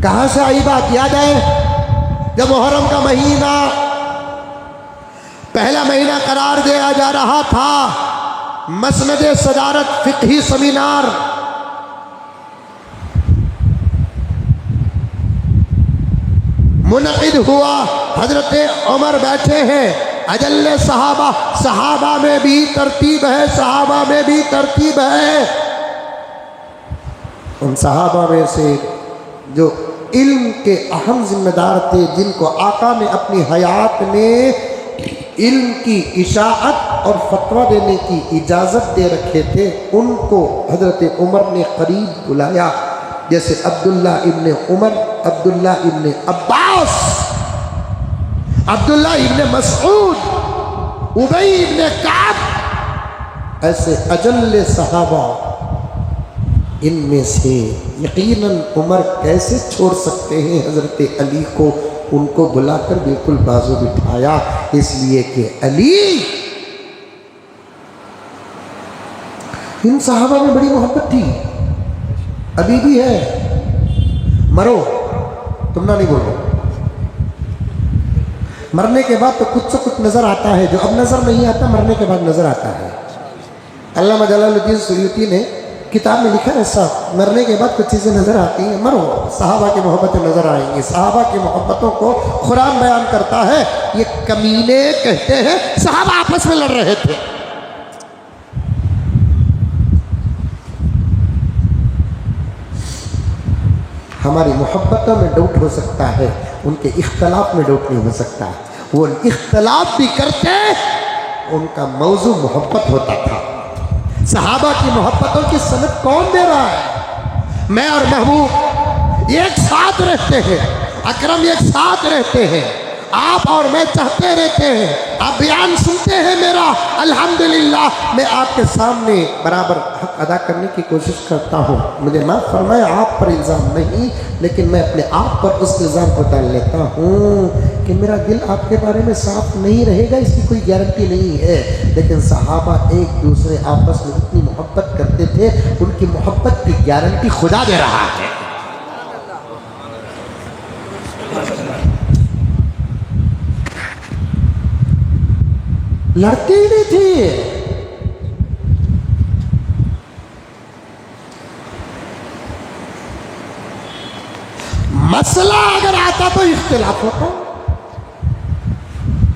کہاں سے آئی بات یاد ہے؟ جب محرم کا مہینہ پہلا مہینہ قرار دیا جا رہا تھا، مسند صدارت فقہی سیمینار منعقد ہوا، حضرت عمر بیٹھے ہیں، اجل صحابہ، صحابہ میں بھی ترتیب ہے، صحابہ میں بھی ترتیب ہے۔ ان صحابہ میں سے جو علم کے اہم ذمہ دار تھے، جن کو آقا نے اپنی حیات میں علم کی اشاعت اور فتویٰ دینے کی اجازت دے رکھے تھے، ان کو حضرت عمر نے قریب بلایا، جیسے عبداللہ ابن عمر، عبداللہ ابن عباس، عبداللہ ابن مسعود، ابی ابن کعب، ایسے اجل صحابہ۔ ان میں سے یقیناً عمر کیسے چھوڑ سکتے ہیں حضرت علی کو؟ ان کو بلا کر بالکل بازو بٹھایا، اس لیے کہ علی، ان صحابہ میں بڑی محبت تھی، ابھی بھی ہے۔ مرو، تم نہ نہیں بول رہے، مرنے کے بعد تو کچھ سے کچھ نظر آتا ہے جو اب نظر نہیں آتا، مرنے کے بعد نظر آتا ہے۔ علامہ جلال الدین سیوطی نے کتاب میں لکھا ایسا، مرنے کے بعد کچھ چیزیں نظر آتی ہیں، مرو صحابہ کی محبتیں نظر آئیں گی۔ صحابہ کی محبتوں کو قرآن بیان کرتا ہے، یہ کمینے کہتے ہیں صحابہ آپس میں لڑ رہے تھے۔ ہماری محبتوں میں ڈاؤٹ ہو سکتا ہے، ان کے اختلاف میں ڈاؤٹ نہیں ہو سکتا۔ وہ اختلاف بھی کرتے، ان کا موضوع محبت ہوتا تھا۔ صحابہ کی محبتوں کی سند کون دے رہا ہے؟ میں اور محبوب ایک ساتھ رہتے ہیں، اکرم ایک ساتھ رہتے ہیں، آپ اور میں چاہتے رہتے ہیں، آپ بیان سنتے ہیں میرا، الحمدللہ میں آپ کے سامنے برابر حق ادا کرنے کی کوشش کرتا ہوں۔ مجھے معاف فرمائے، آپ پر الزام نہیں، لیکن میں اپنے آپ پر اس الزام کو ڈال لیتا ہوں کہ میرا دل آپ کے بارے میں صاف نہیں رہے گا، اس کی کوئی گارنٹی نہیں ہے۔ لیکن صحابہ ایک دوسرے آپس میں اتنی محبت کرتے تھے، ان کی محبت کی گارنٹی خدا دے رہا ہے۔ لڑتی ہی نہیں تھی۔ مسئلہ اگر آتا تو اختلاف ہوتا،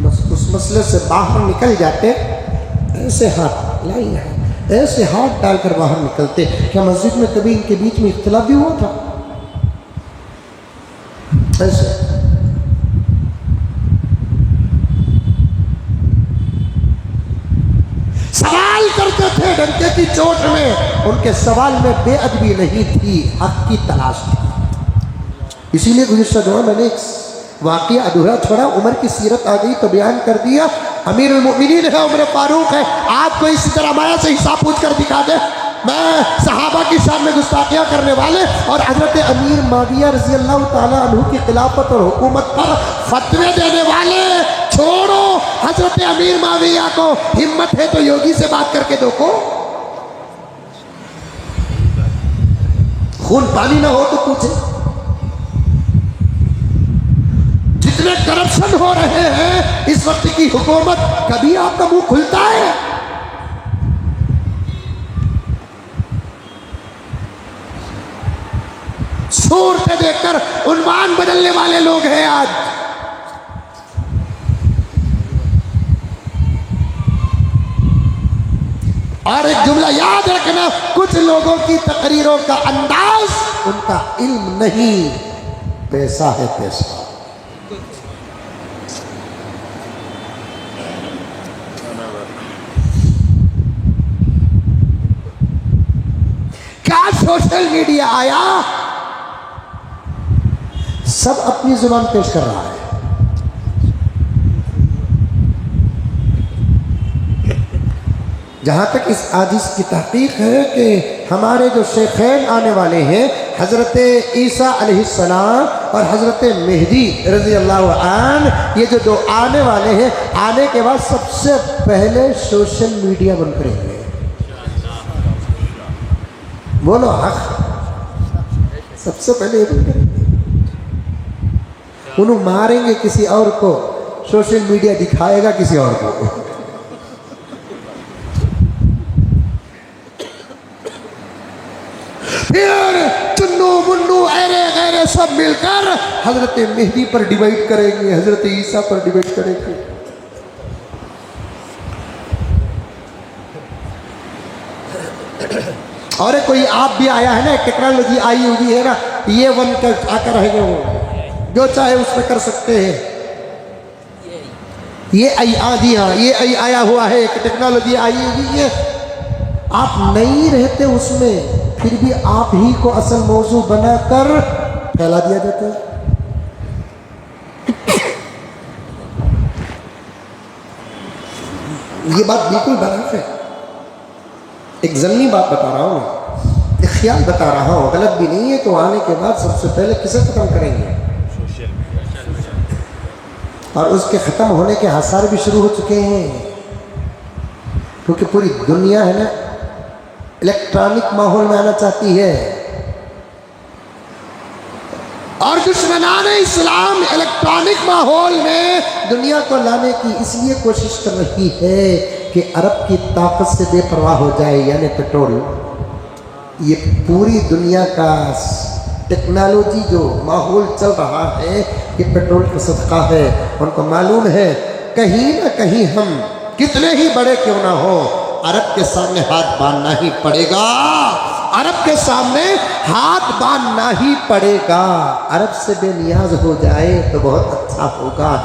بس اس مسئلے سے باہر نکل جاتے، ایسے ہاتھ لائی ہے، ایسے ہاتھ ڈال کر باہر نکلتے۔ کیا مسجد میں کبھی ان کے بیچ میں اختلاف بھی ہوا تھا؟ ایسے سوال کرتے تھے ڈنکے کی چوٹ میں، ان کے سوال میں بے ادبی نہیں تھی، حق کی تلاش تھی۔ اسی لیے گزشتہ دنوں میں نے ایک واقعہ ادھورا چھوڑا، عمر کی سیرت آ گئی تو بیان کر دیا۔ امیر المؤمنین ہے، عمر فاروق ہے، آپ کو اسی طرح مایا سے حساب پوچھ کر دکھا دے۔ میں صحابہ کی شان میں گستاخیاں کرنے والے اور حضرت امیر معاویہ رضی اللہ تعالیٰ عنہ کی خلافت اور حکومت پر فتوے دینے والے چھوڑو حضرت امیر معاویہ کو، ہمت ہے تو یوگی سے بات کر کے دیکھو، خون پانی نہ ہو تو پوچھے۔ جتنے کرپشن ہو رہے ہیں اس وقت کی حکومت، کبھی آپ کا منہ کھلتا ہے؟ صورتیں دیکھ کر عنوان بدلنے والے لوگ ہیں آج. اور ایک جملہ یاد رکھنا، کچھ لوگوں کی تقریروں کا انداز ان کا علم نہیں، پیسہ ہے پیسہ. کیا سوشل میڈیا آیا، سب اپنی زبان پیش کر رہا ہے. جہاں تک اس حدیث کی تحقیق ہے کہ ہمارے جو شیخین آنے والے ہیں، حضرت عیسیٰ علیہ السلام اور حضرت مہدی رضی اللہ عنہ، یہ جو دو آنے والے ہیں، آنے کے بعد سب سے پہلے سوشل میڈیا بن کریں گے. بولو حق، سب سے پہلے یہ بن کریں گے. انہوں ماریں گے کسی اور کو، سوشل میڈیا دکھائے گا کسی اور کو. پھر چنو منو ایرے غیرے سب مل کر حضرت مہدی پر ڈیبیٹ کریں گے، حضرت عیسیٰ پر ڈیبیٹ کریں گے. اور کوئی آپ بھی آیا ہے نا، ٹیکنالوجی آئی ہوئی ہے نا، یہ ون کر آ کر رہے گے، وہ جو چاہے اس میں کر سکتے ہیں. یہ جی ہاں، یہ آیا ہوا ہے، ایک ٹیکنالوجی آئی ہوئی ہے. آپ نہیں رہتے اس میں، پھر بھی آپ ہی کو اصل موضوع بنا کر پھیلا دیا جاتا ہے. یہ بات بالکل برعکس ہے. ایک ضمنی بات بتا رہا ہوں، ایک خیال بتا رہا ہوں، غلط بھی نہیں ہے. تو آنے کے بعد سب سے پہلے کسے ختم کریں گے؟ اور اس کے ختم ہونے کے آثار بھی شروع ہو چکے ہیں، کیونکہ پوری دنیا ہے نا الیکٹرانک ماحول میں آنا چاہتی ہے. اور دشمنان اسلام الیکٹرانک ماحول میں دنیا کو لانے کی اس لیے کوشش کر رہی ہے کہ عرب کی طاقت سے بے پرواہ ہو جائے، یعنی پیٹرول. یہ پوری دنیا کا ٹیکنالوجی جو ماحول چل رہا ہے، یہ پیٹرول کا صدقہ ہے. ان کو معلوم ہے کہیں نہ کہیں ہم کتنے ہی بڑے کیوں نہ ہو، عرب کے سامنے ہاتھ باندھنا ہی پڑے گا. عرب کے سامنے ہاتھ باندھنا ہی پڑے گا. عرب سے بے نیاز ہو جائے تو بہت اچھا ہوگا.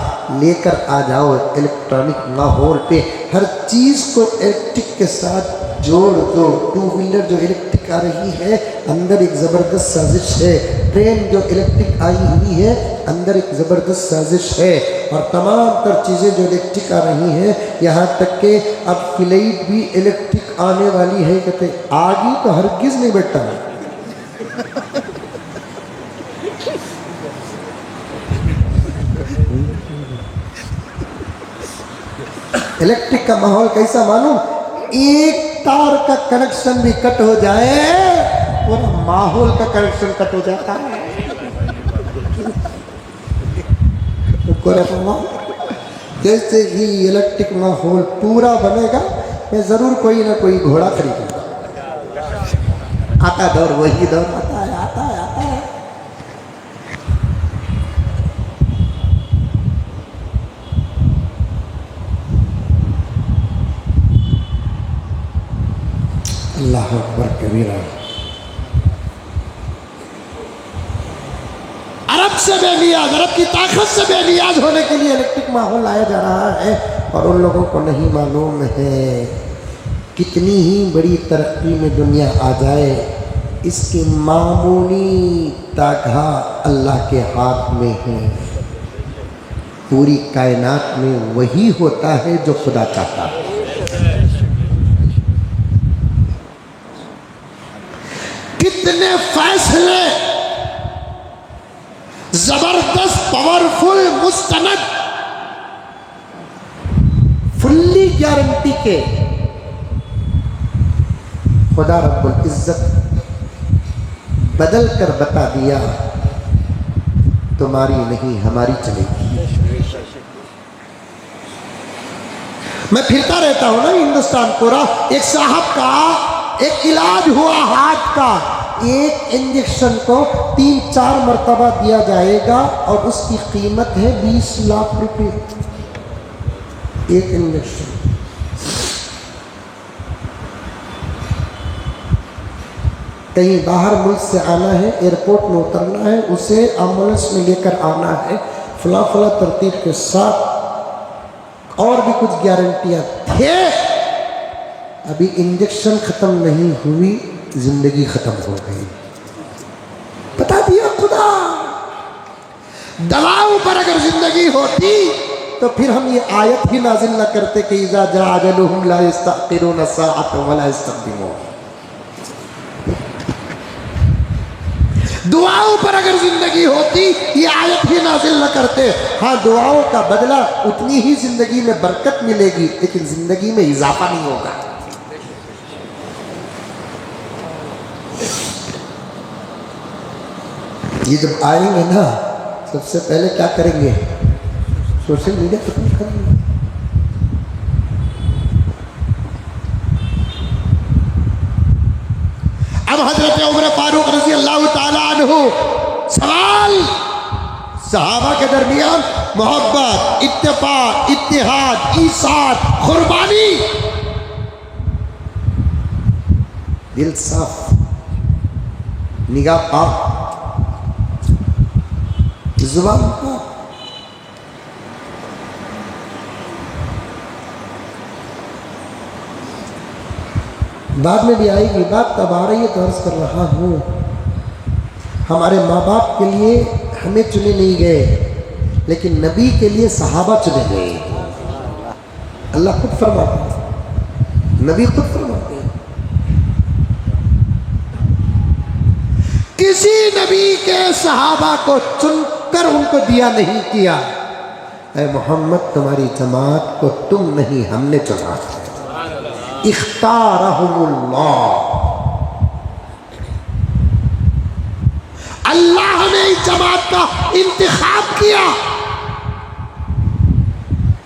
لے کر آ جاؤ الیکٹرانک ماحول پہ، ہر چیز کو الیکٹرک کے ساتھ جوڑ دو. ٹو ویلر جو الیکٹرک آ رہی ہے، اندر ایک زبردست سازش ہے. ٹرین جو الیکٹرک آئی ہوئی ہے، اندر ایک زبردست سازش ہے. اور تمام تر چیزیں جو الیکٹرک آ رہی ہیں، یہاں تک کہ اب فلائٹ بھی الیکٹرک آنے والی ہے. کہتے آگی تو ہرگز نہیں بیٹھتا. الیکٹرک کا ماحول کیسا معلوم؟ ایک تار کا کنیکشن بھی کٹ ہو جائے، پورا ماحول کا کنیکشن کٹ ہو جاتا ہے. جیسے ہی الیکٹرک ماحول پورا بنے گا، میں ضرور کوئی نہ کوئی گھوڑا خریدوں گا. آتا دور وہی دور آتا ہے، آتا ہے، آتا ہے. اللہ اکبر کبیرہ. عرب سے بے نیاز، عرب کی طاقت سے بے نیاز ہونے کے لیے الیکٹرک ماحول لایا جا رہا ہے. اور ان لوگوں کو نہیں معلوم ہے کتنی ہی بڑی ترقی میں دنیا آ جائے، اس کی معمولی تاغہ اللہ کے ہاتھ میں ہے. پوری کائنات میں وہی ہوتا ہے جو خدا چاہتا ہے. کتنے فیصلے زبردست پاورفل مستند فلی گارنٹی کے خدا رب العزت بدل کر بتا دیا، تمہاری نہیں ہماری چلے گی. میں پھرتا رہتا ہوں نا ہندوستان پورا. ایک صاحب کا ایک علاج ہوا ہاتھ کا، ایک انجیکشن کو 3-4 مرتبہ دیا جائے گا اور اس کی قیمت ہے 20 لاکھ روپے ایک انجیکشن. کہیں باہر ملک سے آنا ہے، ایئرپورٹ میں اترنا ہے، اسے ایمبولینس میں لے کر آنا ہے، فلاں فلاں ترتیب کے ساتھ، اور بھی کچھ گارنٹیاں تھے. ابھی انجیکشن ختم نہیں ہوئی، زندگی ختم ہو گئی. بتا دیا خدا. دواؤں پر اگر زندگی ہوتی تو پھر ہم یہ آیت ہی نازل نہ کرتے کہ اذا جاء اجلهم لا يستأخرون ساعة ولا يستقدمون. دعاؤں پر اگر زندگی ہوتی یہ آیت ہی نازل نہ کرتے. ہاں دعاؤں کا بدلہ اتنی ہی زندگی میں برکت ملے گی، لیکن زندگی میں اضافہ نہیں ہوگا. یہ جب آئیں گے نا، سب سے پہلے کیا کریں گے؟ سوشل میڈیا ختم کریں گے. اب حضرت عمر فاروق رضی اللہ تعالیٰ عنہ، سوال صحابہ کے درمیان محبت، اتفاق، اتحاد، ایثار، قربانی، دل صاف، نگاہ پاک، زبان پاک. بعد میں بھی آئے گی بات، تب آ رہی ہے تو عرض کر رہا ہوں. ہمارے ماں باپ کے لیے ہمیں چنے نہیں گئے، لیکن نبی کے لیے صحابہ چنے گئے. اللہ خود فرماتے ہیں، نبی خود فرماتے ہیں. کسی نبی کے صحابہ کو چن کر ان کو دیا نہیں کیا. اے محمد تمہاری جماعت کو تم نہیں، ہم نے چنا. اختارہم اللہ، اللہ نے اس جماعت کا انتخاب کیا.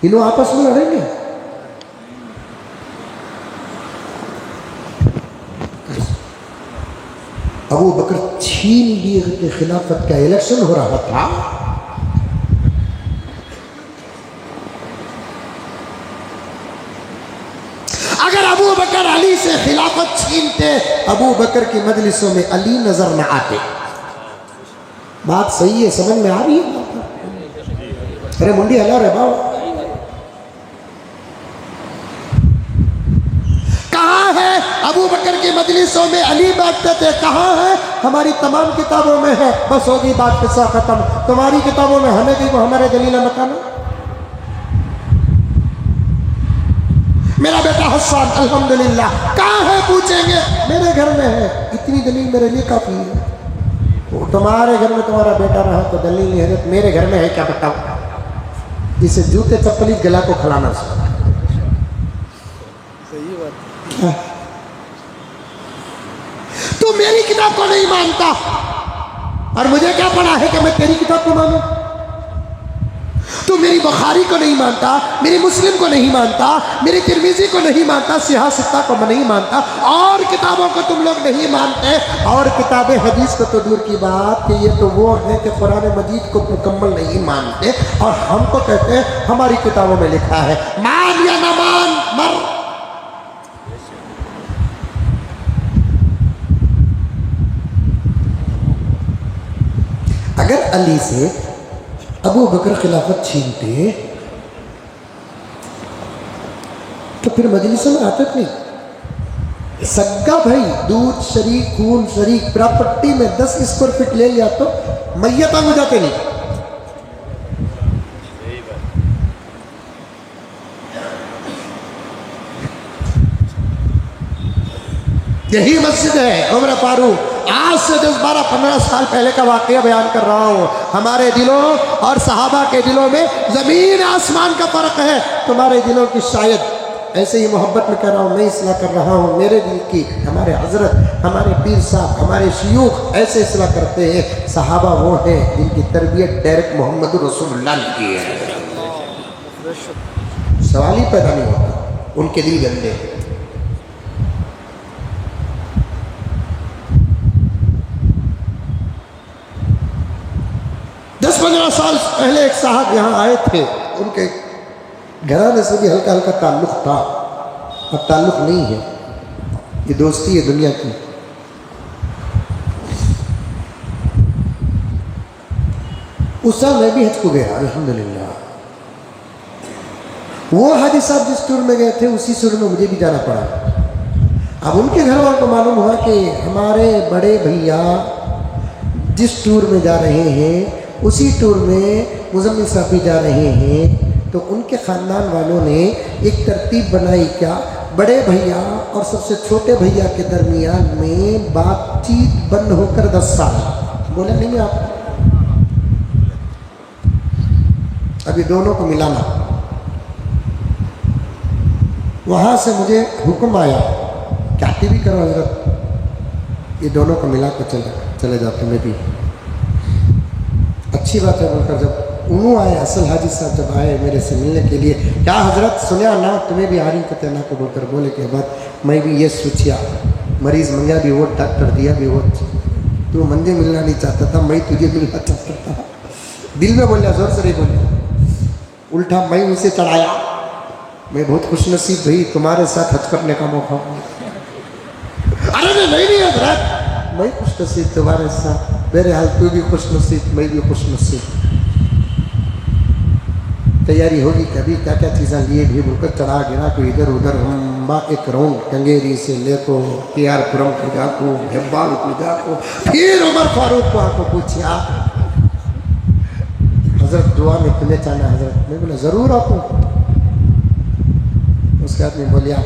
انہوں آپس میں لڑیں گے. ابو بکر چھین لیے کہ خلافت کا الیکشن ہو رہا تھا. اگر ابو بکر علی سے خلافت چھینتے، ابو بکر کی مجلسوں میں علی نظر نہ آتے. بات صحیح ہے، سمجھ میں آ رہی ہے؟ ارے منڈی ہلا رہے باؤ. کہاں ہے ابو بکر کی مجلسوں میں علی بیٹھتے تھے؟ کہاں ہے؟ ہماری تمام کتابوں میں ہے. بس ہوگی بات قصہ ختم. تمہاری کتابوں میں ہمیں بھی وہ ہمارے دلیل مکانا. میرا بیٹا حسان الحمدللہ کہاں ہے؟ پوچھیں گے میرے گھر میں ہے. اتنی دلیل میرے لیے کافی ہے. تمہارے گھر میں تمہارا بیٹا رہا تو دلیل نہیں ہے. میرے گھر میں ہے کیا بتاؤ؟ جسے جوتے چپلی گلا کو کھلانا سکتا. تو میری کتاب کو نہیں مانتا اور مجھے کیا پڑا ہے کہ میں تیری کتاب کو مانوں؟ تو میری بخاری کو نہیں مانتا، میری مسلم کو نہیں مانتا، میری ترمذی کو نہیں مانتا، سیاہ ستہ کو نہیں مانتا، اور کتابوں کو تم لوگ نہیں مانتے، اور کتاب حدیث کو تو دور کی بات کہ یہ تو وہ ہیں کہ قرآن مجید کو مکمل نہیں مانتے، اور ہم کو کہتے ہیں ہماری کتابوں میں لکھا ہے. مان یا نہ مان، مر. اگر علی سے ابو بکر خلافت چھینتے تو پھر مجلسوں میں آتے نہیں. سگا بھائی، دودھ شریک، خون شریک، پراپرٹی میں 10 اسکوائر فٹ لے لیا تو میت ہو جاتے نہیں. یہی مسجد ہے عمر فاروق. آج سے 10-12-15 سال پہلے کا واقعہ بیان کر رہا ہوں. ہمارے دلوں اور صحابہ کے دلوں میں زمین آسمان کا فرق ہے. تمہارے دلوں کی شاید ایسے ہی محبت میں کر رہا ہوں، میں اصلاح کر رہا ہوں. میرے دل کی ہمارے حضرت، ہمارے پیر صاحب، ہمارے شیوخ ایسے اصلاح کرتے ہیں. صحابہ وہ ہیں جن کی تربیت ڈائریکٹ محمد رسول اللہ نے کی ہے. سوال ہی پیدا نہیں ہوتا. ان کے دل گندے. سال پہلے ایک صاحب یہاں آئے تھے، ان کے گھرانے سے بھی ہلکا ہلکا تعلق تھا، اب تعلق نہیں ہے، یہ دوستی ہے دنیا کی۔ اس سال میں بھی حج کو گیا الحمدللہ۔ وہ حاجی صاحب جس ٹور میں گئے تھے اسی ٹور میں مجھے بھی جانا پڑا۔ اب ان کے گھر والوں کو معلوم ہوا کہ ہمارے بڑے بھیا جس ٹور میں جا رہے ہیں اسی ٹور میں مزمل صاحب بھی جا رہے ہیں، تو ان کے خاندان والوں نے ایک ترتیب بنائی، کیا بڑے بھیا اور سب سے چھوٹے بھیا کے درمیان میں بات چیت بند ہو کر 10 سال۔ بولے نہیں آپ، ابھی دونوں کو ملانا۔ وہاں سے مجھے حکم آیا کہ آتی بھی کرو حضرت، یہ دونوں کو ملا کر چلے جاتے میں بھی۔ اچھی بات ہے بول کر جب انہوں آئے، اصل حاجی صاحب جب آئے میرے سے ملنے کے لیے، کیا حضرت سنیا نا تمہیں بھی آ رہی کہتے نا کو بول کر بولے کہ بات میں بھی یہ سوچیا، مریض منگا بھی ووٹ، ڈاکٹر دیا بھی ووٹ، تو مجھے ملنا نہیں چاہتا تھا، میں تجھے ملنا چاہتا تھا۔ دل میں بولیا، زور سے نہیں بولیا، الٹا میں اسے چڑھایا، میں بہت خوش نصیب بھائی تمہارے ساتھ حج کرنے کا موقع ہوا۔ ارے نہیں حضرت، میں خوش نصیب تمہارے ساتھ، میرے حال تو بھی خوش نصیب، میں بھی خوش نصیب۔ تیاری ہوگی کبھی کیا کیا چیزیں لیے بھی بول کر چڑھا گرا کوئی ادھر ادھر، ہم ایک راؤنڈ کنگیری سے لے کو کے آر پورم کو جا کو ہبال کو جا کو، پھر عمر فاروق کو آ کو پوچھا حضرت دعا میں تمہیں چاہنا حضرت، میں بولا ضرور آپ کو۔ اس کے آدمی بولیا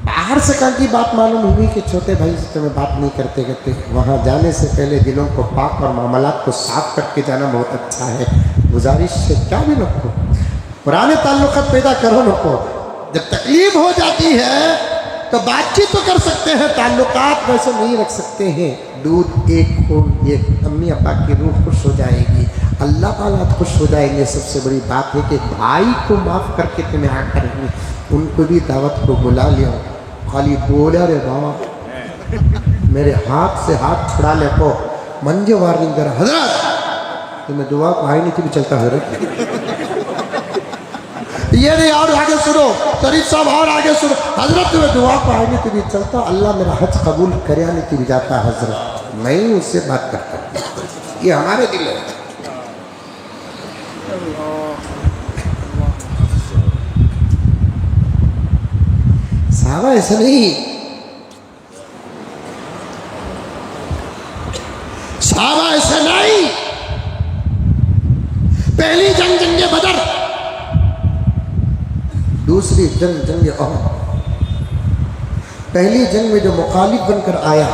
باہر سے کہاں کی بات معلوم ہوئی کہ چھوٹے بھائی سے تمہیں بات نہیں کرتے کرتے، وہاں جانے سے پہلے دلوں کو پاک اور معاملات کو صاف کر کے جانا بہت اچھا ہے، گزارش سے کیا بھی نکو، پرانے تعلقات پیدا کرو نکو، جب تکلیف ہو جاتی ہے تو بات چیت تو کر سکتے ہیں، تعلقات ویسے نہیں رکھ سکتے ہیں۔ دودھ ایک خون ایک، امی ابا کی روح خوش ہو جائے گی، اللہ تعالیٰ خوش ہو جائیں گے۔ سب سے بڑی بات ہے کہ بھائی کو معاف کر کے تمہیں آ کر ان کو بھی دعوت کو بلا لیا، خالی بولا رے بابا میرے ہاتھ سے ہاتھ چھڑا لے کو منجے وارننگ کرا، حضرت تمہیں دعا کو آئی نہیں تھی بھی چلتا حضرت، یہ نہیں اور آگے سنو شریف صاحب، اور آگے سنو حضرت تمہیں دعا کو آئی نہیں تھی بھی چلتا، اللہ میرا حج قبول کریا نہیں تھی بھی جاتا حضرت، میں اس سے بات کرتا ہوں، یہ ہمارے دل ہے۔ صحابہ ایسا نہیں، صحابہ ایسا نہیں۔ پہلی جنگ جنگ بدر، دوسری جنگ جنگ احد۔ پہلی جنگ میں جو مخالف بن کر آیا،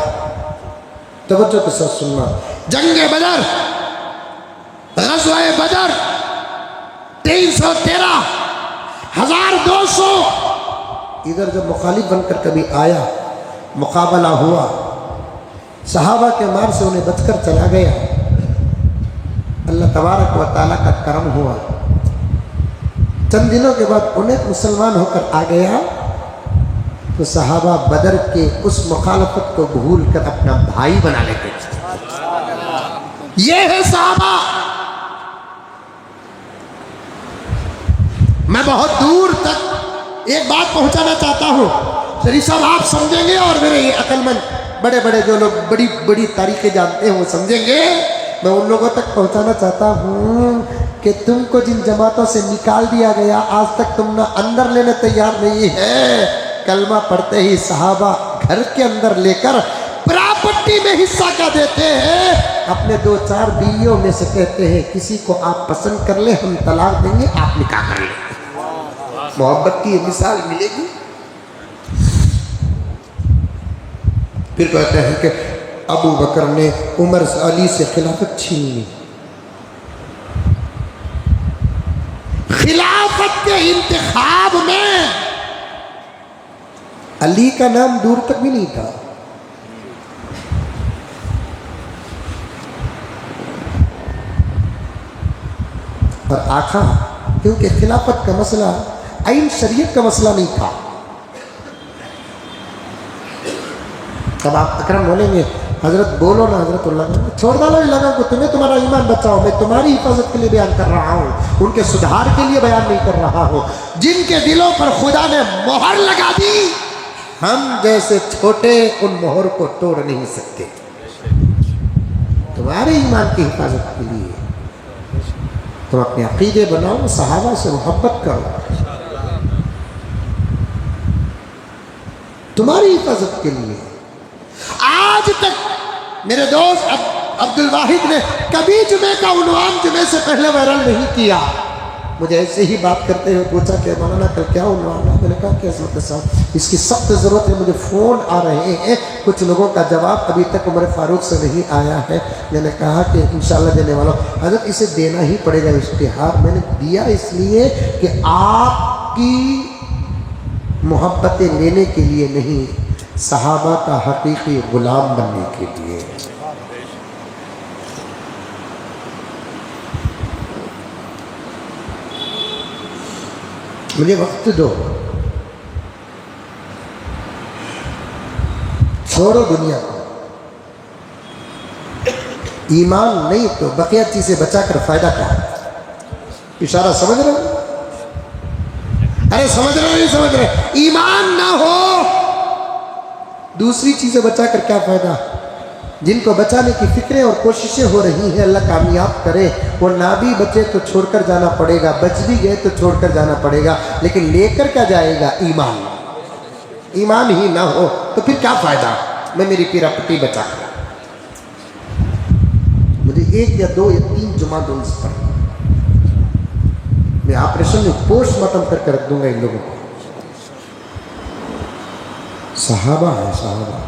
توجہ کے ساتھ سننا، جنگ بدر، غزوہ بدر 313 1200، ادھر جب مخالف بن کر کبھی آیا، مقابلہ ہوا، صحابہ کے مار سے انہیں بچ کر چلا گیا، اللہ تبارک و تعالیٰ کا کرم ہوا، چند دنوں کے بعد انہیں مسلمان ہو کر آ گیا، تو صحابہ بدر کے اس مخالفت کو بھول کر اپنا بھائی بنا لیتے تھے۔ یہ ہے صحابہ۔ میں بہت دور تک ایک بات پہنچانا چاہتا ہوں، شریف صاحب آپ سمجھیں گے اور میرے یہ عقل مند بڑے بڑے جو لوگ بڑی بڑی تاریخیں جانتے ہیں وہ سمجھیں گے۔ میں ان لوگوں تک پہنچانا چاہتا ہوں کہ تم کو جن جماعتوں سے نکال دیا گیا، آج تک تم نہ اندر لینے تیار نہیں ہے، کلمہ پڑھتے ہی صحابہ گھر کے اندر لے کر پراپرٹی میں حصہ کا دیتے ہیں، اپنے 2-4 بیویوں میں سے کہتے ہیں کسی کو آپ پسند کر لیں ہم طلاق دیں گے، آپ نکاح کر لیں۔ محبت کی مثال ملے گی۔ پھر کہتے ہیں کہ ابو بکر نے عمر علی سے خلافت چھین لی۔ خلافت کے انتخاب میں علی کا نام دور تک بھی نہیں تھا۔ اور آقا کیونکہ خلافت کا مسئلہ عین شریعت کا مسئلہ نہیں تھا۔ اب آپ اکرم بولیں گے حضرت بولو نا حضرت اللہ چھوڑ ڈالو ان لوگوں کو, تمہیں تمہارا ایمان بچاؤ, میں تمہاری حفاظت کے لیے بیان کر رہا ہوں, ان کے سدھار کے لیے بیان نہیں کر رہا ہوں. جن کے دلوں پر خدا نے مہر لگا دی, ہم جیسے چھوٹے ان مہر کو توڑ نہیں سکتے. تمہارے ایمان کی حفاظت کے لیے تم اپنے عقیدے بناؤ, صحابہ سے محبت کرو, تمہاری حفاظت کے لیے. آج تک میرے دوست عبد الواحد نے کبھی جمعے کا عنوان جمعے سے پہلے وائرل نہیں کیا. مجھے ایسے ہی بات کرتے ہوئے پوچھا کہ مولانا کل کیا عنوان ہے؟ میں نے کہا کہ عظمت صاحب اس کی سخت ضرورت ہے, مجھے فون آ رہے ہیں, کچھ لوگوں کا جواب ابھی تک عمر فاروق سے نہیں آیا ہے. میں نے کہا کہ انشاءاللہ دینے والا ہوں. حضرت اسے دینا ہی پڑے گا اشتہار. میں نے دیا اس لیے کہ آپ کی محبتیں لینے کے لیے نہیں, صحابہ کا حقیقی غلام بننے کے لیے. مجھے وقت دو, چھوڑو دنیا کو. ایمان نہیں تو بقیہ چیزیں بچا کر فائدہ کیا؟ اشارہ سمجھ رہے ہو؟ ارے سمجھ رہے نہیں سمجھ رہے؟ ایمان نہ ہو دوسری چیزیں بچا کر کیا فائدہ؟ جن کو بچانے کی فکریں اور کوششیں ہو رہی ہیں اللہ کامیاب کرے. وہ نہ بھی بچے تو چھوڑ کر جانا پڑے گا, بچ بھی گئے تو چھوڑ کر جانا پڑے گا, لیکن لے کر کیا جائے گا؟ ایمان. ایمان ہی نہ ہو تو پھر کیا فائدہ؟ میں میری پیرا پٹی بچا کر, مجھے 1 یا 2 یا 3 جمعہ دو اس پر, میں آپریشن میں پوسٹ مارٹم کر کے رکھ دوں گا ان لوگوں کو. صحابہ ہے صحابہ.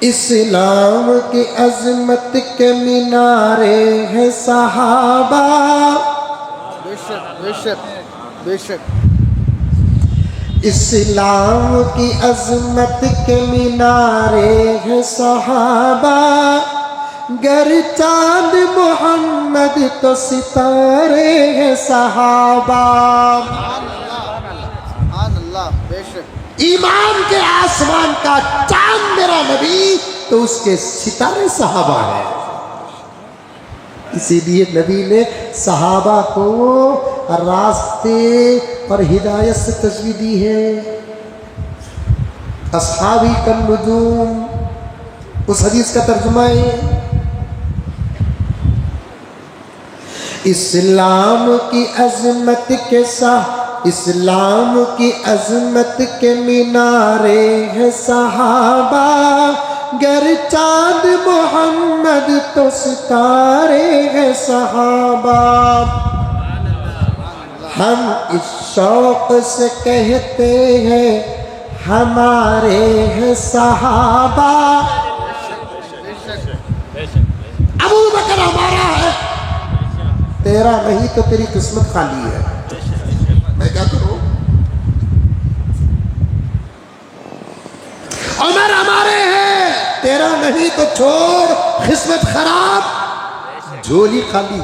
اسلام کی عظمت کے مینارے ہیں صحابہ. بے شک بے شک بے شک. اسلام کی عظمت کے مینارے ہیں صحابہ. گر چاند محمد تو ستارے ہیں صحابہ. سبحان اللہ. بے شک. ایمان کے آسمان کا چاند میرا نبی تو اس کے ستارے صحابہ ہیں. اسی لیے نبی نے صحابہ کو راستے اور ہدایت سے تشبیہ دی ہے. اصحابی کالنجوم, اس حدیث کا ترجمہ ہے اسلام کی عظمت کے ساتھ. اسلام کی عظمت کے مینارے ہیں صحابہ. گر چاند محمد تو ستارے ہیں صحابہ. ہم اس شوق سے کہتے ہیں ہمارے ہیں صحابہ. ابو بکر ہمارا ہے, تیرا نہیں تو تیری قسمت خالی ہے. میں کیا کروں؟ عمر ہمارے ہیں, تیرا نہیں تو چھوڑ, قسمت خراب, جھولی خالی.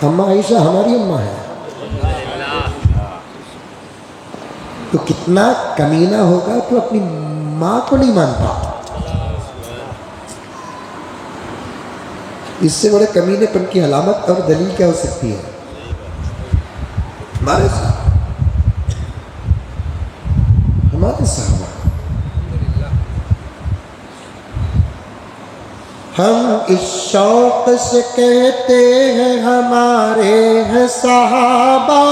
اماں عائشہ ہماری اماں ہے, تو کتنا کمینہ ہوگا تو اپنی ماں کو نہیں مانتا. اس سے بڑے کمینے پن کی علامت اور دلیل کیا ہو سکتی ہے؟ ہمارے صحابہ. ہم اس شوق سے کہتے ہیں ہمارے ہیں صحابہ.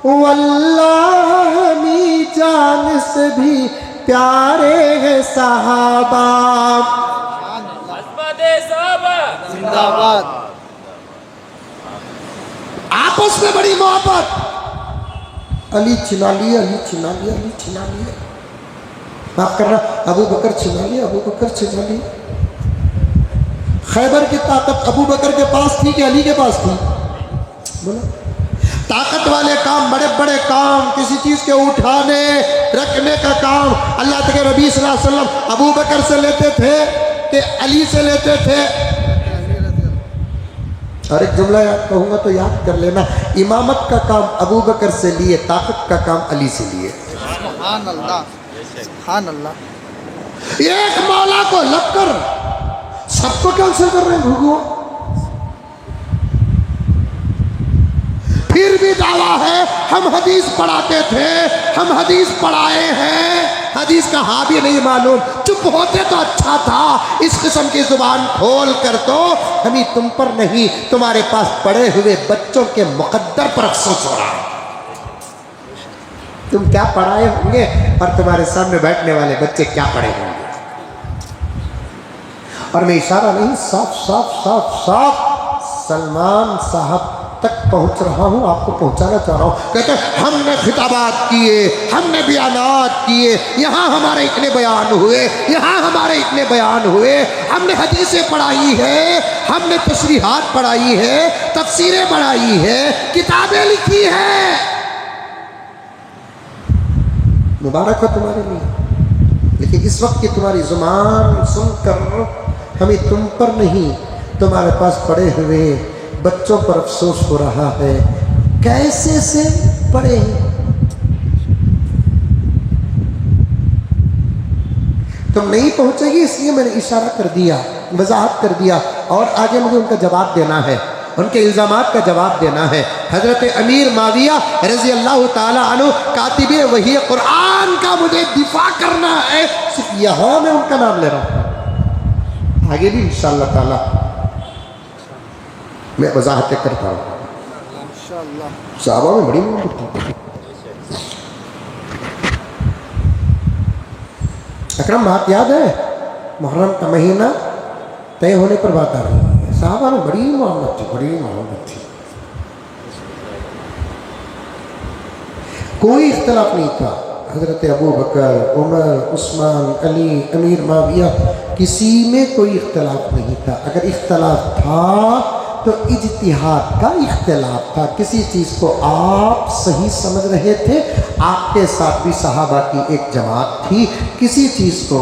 واللہ ہمیں جان سے بھی پیارے ہیں صحابہ. زندہ باد. آپس میں بڑی محبت. علی چھنا لیا, علی چھنا لیا, علی چھنا لیا. معاف کرنا, ابو بکر چھنا لیا, ابو بکر چھنا لیا. خیبر کی طاقت ابو بکر کے پاس تھی کہ علی کے پاس تھی؟ بولا طاقت والے کام, بڑے بڑے کام, کسی چیز کے اٹھانے رکھنے کا کام اللہ کے نبی صلی اللہ علیہ وسلم ابو بکر سے لیتے تھے کہ علی سے لیتے تھے؟ اور ایک جملہ یاد کہوں گا تو یاد کر لینا، امامت کا کام ابو بکر سے لیے، طاقت کا کام علی سے لیے۔ سبحان اللہ، سبحان اللہ۔ ایک مولا کو لگ کر سب کو کینسل کر رہے ہیں بھگو۔ پھر بھی دعویٰ ہے ہم حدیث پڑھاتے تھے، ہم حدیث پڑھائے ہیں، حدیث کا ہاں بھی نہیں معلوم، چپ ہوتے تو اچھا تھا، اس قسم کی زبان کھول کر تو ہمیں تم پر نہیں تمہارے پاس پڑے ہوئے بچوں کے مقدر پر افسوس ہو رہا ہے۔ تم کیا پڑھائے ہوں گے اور تمہارے سامنے بیٹھنے والے بچے کیا پڑھے ہوں گے۔ اور میں اشارہ نہیں، صاف صاف صاف صاف سلمان صاحب تک پہنچ رہا ہوں، آپ کو پہنچانا چاہ رہا ہوں۔ کہتے ہیں ہم نے خطابات کیے، ہم نے بیانات کیے، یہاں ہمارے اتنے بیان ہوئے، یہاں ہمارے اتنے بیان ہوئے، ہم نے حدیثیں پڑھائی ہے، ہم نے تشریحات پڑھائی ہے، تفسیریں پڑھائی ہے، کتابیں لکھی ہیں۔ مبارک ہو تمہارے لیے، لیکن اس وقت کی تمہاری زبان سن کر ہمیں تم پر نہیں تمہارے پاس پڑے ہوئے بچوں پر افسوس ہو رہا ہے۔ کیسے سے پڑھے ہیں؟ تم نہیں پہنچے گی اس لیے میں نے اشارہ کر دیا، وضاحت کر دیا، اور آگے مجھے ان کا جواب دینا ہے، ان کے الزامات کا جواب دینا ہے۔ حضرت امیر معاویہ رضی اللہ تعالی عنہ کاتب وحی قرآن کا مجھے دفاع کرنا ہے، صرف یہاں میں ان کا نام لے رہا ہوں، آگے بھی انشاءاللہ تعالی میں وضاحتیں کرتا ہوں۔ انشاءاللہ صحابہ میں بڑی محبت تھی۔ اکرم بات یاد ہے، محرم کا مہینہ طے ہونے پر بات آ رہی ہے، صحابہ میں بڑی محبت تھی، بڑی محبت تھی، کوئی اختلاف نہیں تھا۔ حضرت ابو بکر، عمر، عثمان، علی، امیر معاویہ، کسی میں کوئی اختلاف نہیں تھا۔ اگر اختلاف تھا تو اجتہاد کا اختلاف تھا، کسی چیز کو آپ صحیح سمجھ رہے تھے، آپ کے ساتھ بھی صحابہ کی ایک جماعت تھی، کسی چیز کو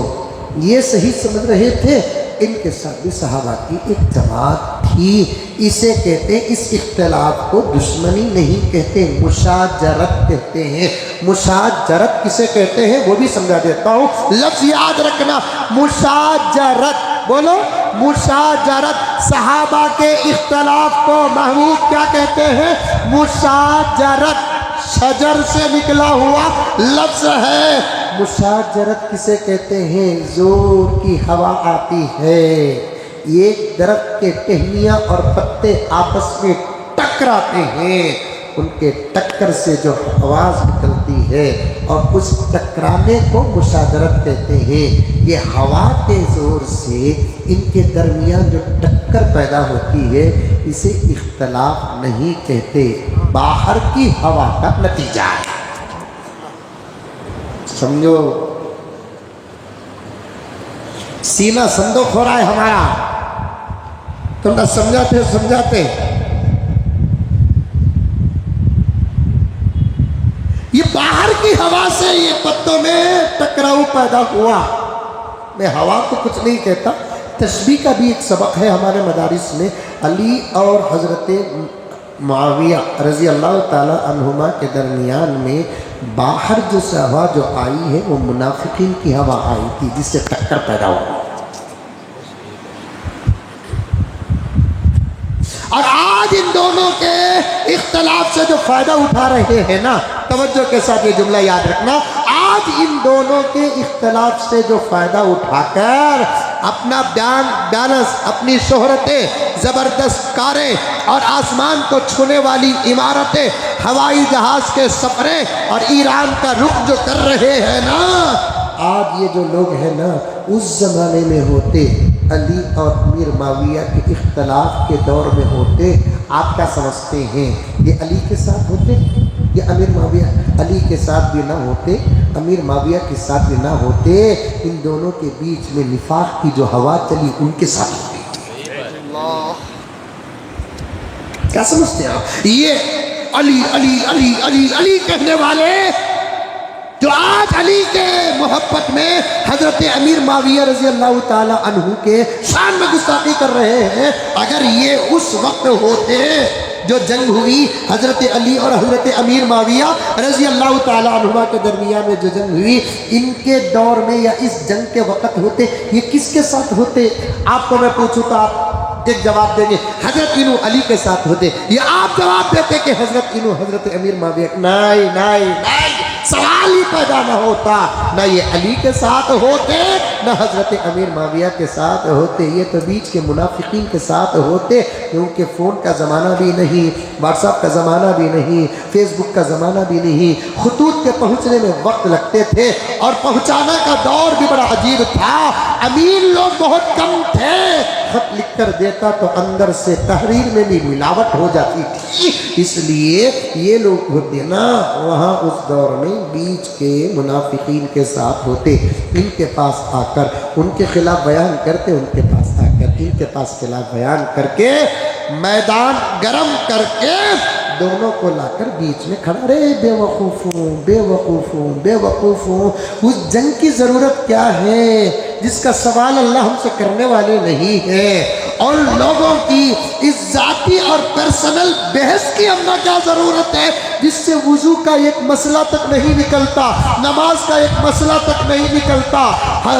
یہ صحیح سمجھ رہے تھے، ان کے ساتھ بھی صحابہ کی ایک جماعت تھی۔ اسے کہتے ہیں، اس اختلاف کو دشمنی نہیں کہتے، مشاجرت کہتے ہیں۔ مشاجرت کسے کہتے ہیں وہ بھی سمجھا دیتا ہوں، لفظ یاد رکھنا، مشاجرت، بولو مشاجرت۔ صحابہ کے اختلاف کو محمود کیا کہتے ہیں؟ مشاجرت، شجر سے نکلا ہوا لفظ ہے۔ مشاجرت کسے کہتے ہیں؟ زور کی ہوا آتی ہے، ایک درخت کے ٹہنیاں اور پتے آپس میں ٹکراتے ہیں، ان کے ٹکر سے جو آواز نکلتی ہے اور اس ٹکرانے کو مشاجرت کہتے ہیں۔ یہ ہوا کے زور سے ان کے درمیان جو ٹکر پیدا ہوتی ہے اسے اختلاف نہیں کہتے، باہر کی ہوا کا نتیجہ ہے۔ سمجھو، سینہ صندوق ہو رہا ہے ہمارا، تم نہ سمجھاتے یہ باہر کی ہوا سے یہ پتوں میں ٹکراؤ پیدا ہوا۔ میں ہوا کو کچھ نہیں کہتا، تشبیہ کا بھی ایک سبق ہے ہمارے مدارس میں۔ علی اور حضرت معاویہ رضی اللہ تعالی عنہما کے درمیان میں باہر جو ہوا جو آئی ہے وہ منافقین کی ہوا آئی تھی، جس سے ٹکر پیدا ہوا۔ اور آج ان دونوں کے اختلاف سے جو فائدہ اٹھا رہے ہیں نا، توجہ کے ساتھ یہ جملہ یاد رکھنا، آج ان دونوں کے اختلاف سے جو فائدہ اٹھا کر اپنا بیلنس، اپنی شہرتیں، زبردست کاریں اور آسمان کو چھونے والی عمارتیں، ہوائی جہاز کے سفریں اور ایران کا رخ جو کر رہے ہیں نا، آج یہ جو لوگ ہیں نا، اس زمانے میں ہوتے، علی اور امیر معاویہ کے اختلاف کے دور میں ہوتے، آپ کیا سمجھتے ہیں یہ علی کے ساتھ ہوتے؟ یہ امیر معاویہ علی کے ساتھ بھی نہ ہوتے، امیر معاویہ کے ساتھ بھی نہ ہوتے، ان دونوں کے بیچ میں نفاق کی جو ہوا چلی ان کے ساتھ ہوتی۔ کیا سمجھتے ہیں آپ؟ یہ علی علی علی علی علی کہنے والے جو آج علی کے محبت میں حضرت امیر معاویہ رضی اللہ تعالی عنہ کے شان میں گستاخی کر رہے ہیں، اگر یہ اس وقت ہوتے جو جنگ ہوئی حضرت علی اور حضرت امیر معاویہ رضی اللہ تعالی عنہما کے درمیان میں جو جنگ ہوئی، ان کے دور میں یا اس جنگ کے وقت ہوتے، یہ کس کے ساتھ ہوتے؟ آپ کو میں پوچھوں تو آپ ایک جواب دیں گے حضرت انو علی کے ساتھ ہوتے، یا آپ جواب دیتے کہ حضرت انو حضرت امیر معاویہ؟ نہیں نہیں نہیں، سوال ہی پیدا نہ ہوتا، نہ یہ علی کے ساتھ ہوتے نہ حضرت امیر معاویہ کے ساتھ ہوتے، یہ تو بیچ کے منافقین کے ساتھ ہوتے، کیونکہ فون کا زمانہ بھی نہیں، واٹس ایپ کا زمانہ بھی نہیں، فیس بک کا زمانہ بھی نہیں، خطوط کے پہنچنے میں وقت لگتے تھے اور پہنچانے کا دور بھی بڑا عجیب تھا، امیر لوگ بہت کم تھے، خط لکھ کر دیتا تو اندر سے تحریر میں بھی ملاوٹ ہو جاتی تھی، اس لیے یہ لوگ ہوتے نا وہاں اس دور میں بیچ کے منافقین کے ساتھ ہوتے، ان کے پاس آ کر ان کے خلاف بیان کرتے، ان کے پاس آ کر ان کے پاس خلاف بیان کر کے میدان گرم کر کے دونوں کو لا کر بیچ میں کھڑا، رے بے وقوفوں بے وقوفوں بے وقوفوں، اس جنگ کی ضرورت کیا ہے جس کا سوال اللہ ہم سے کرنے والے نہیں ہے، اور لوگوں کی اس ذاتی اور پرسنل بحث کی ہم کیا ضرورت ہے جس سے وضو کا ایک مسئلہ تک نہیں نکلتا، نماز کا ایک مسئلہ تک نہیں نکلتا،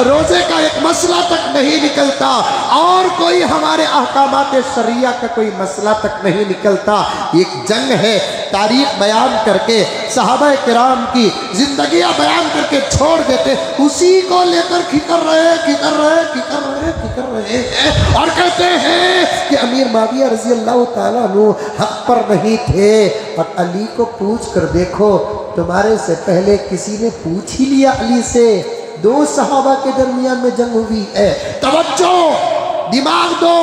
روزے کا ایک مسئلہ تک نہیں نکلتا، اور کوئی ہمارے احکامات شرعیہ کا کوئی مسئلہ تک نہیں نکلتا۔ ایک جنگ ہے، تاریخ بیان کر کے صحابہ کرام کی زندگیاں بیان کر کے چھوڑ دیتے، اسی کو لے کر کھکر رہے ہیں اور کہتے ہیں کہ امیر معاویہ رضی اللہ تعالیٰ عنہ حق پر نہیں تھے، اور علی کو پوچھ کر دیکھو، تمہارے سے پہلے کسی نے پوچھ ہی لیا علی سے، دو صحابہ کے درمیان میں جنگ ہوئی ہے، توجہ، دماغ دو،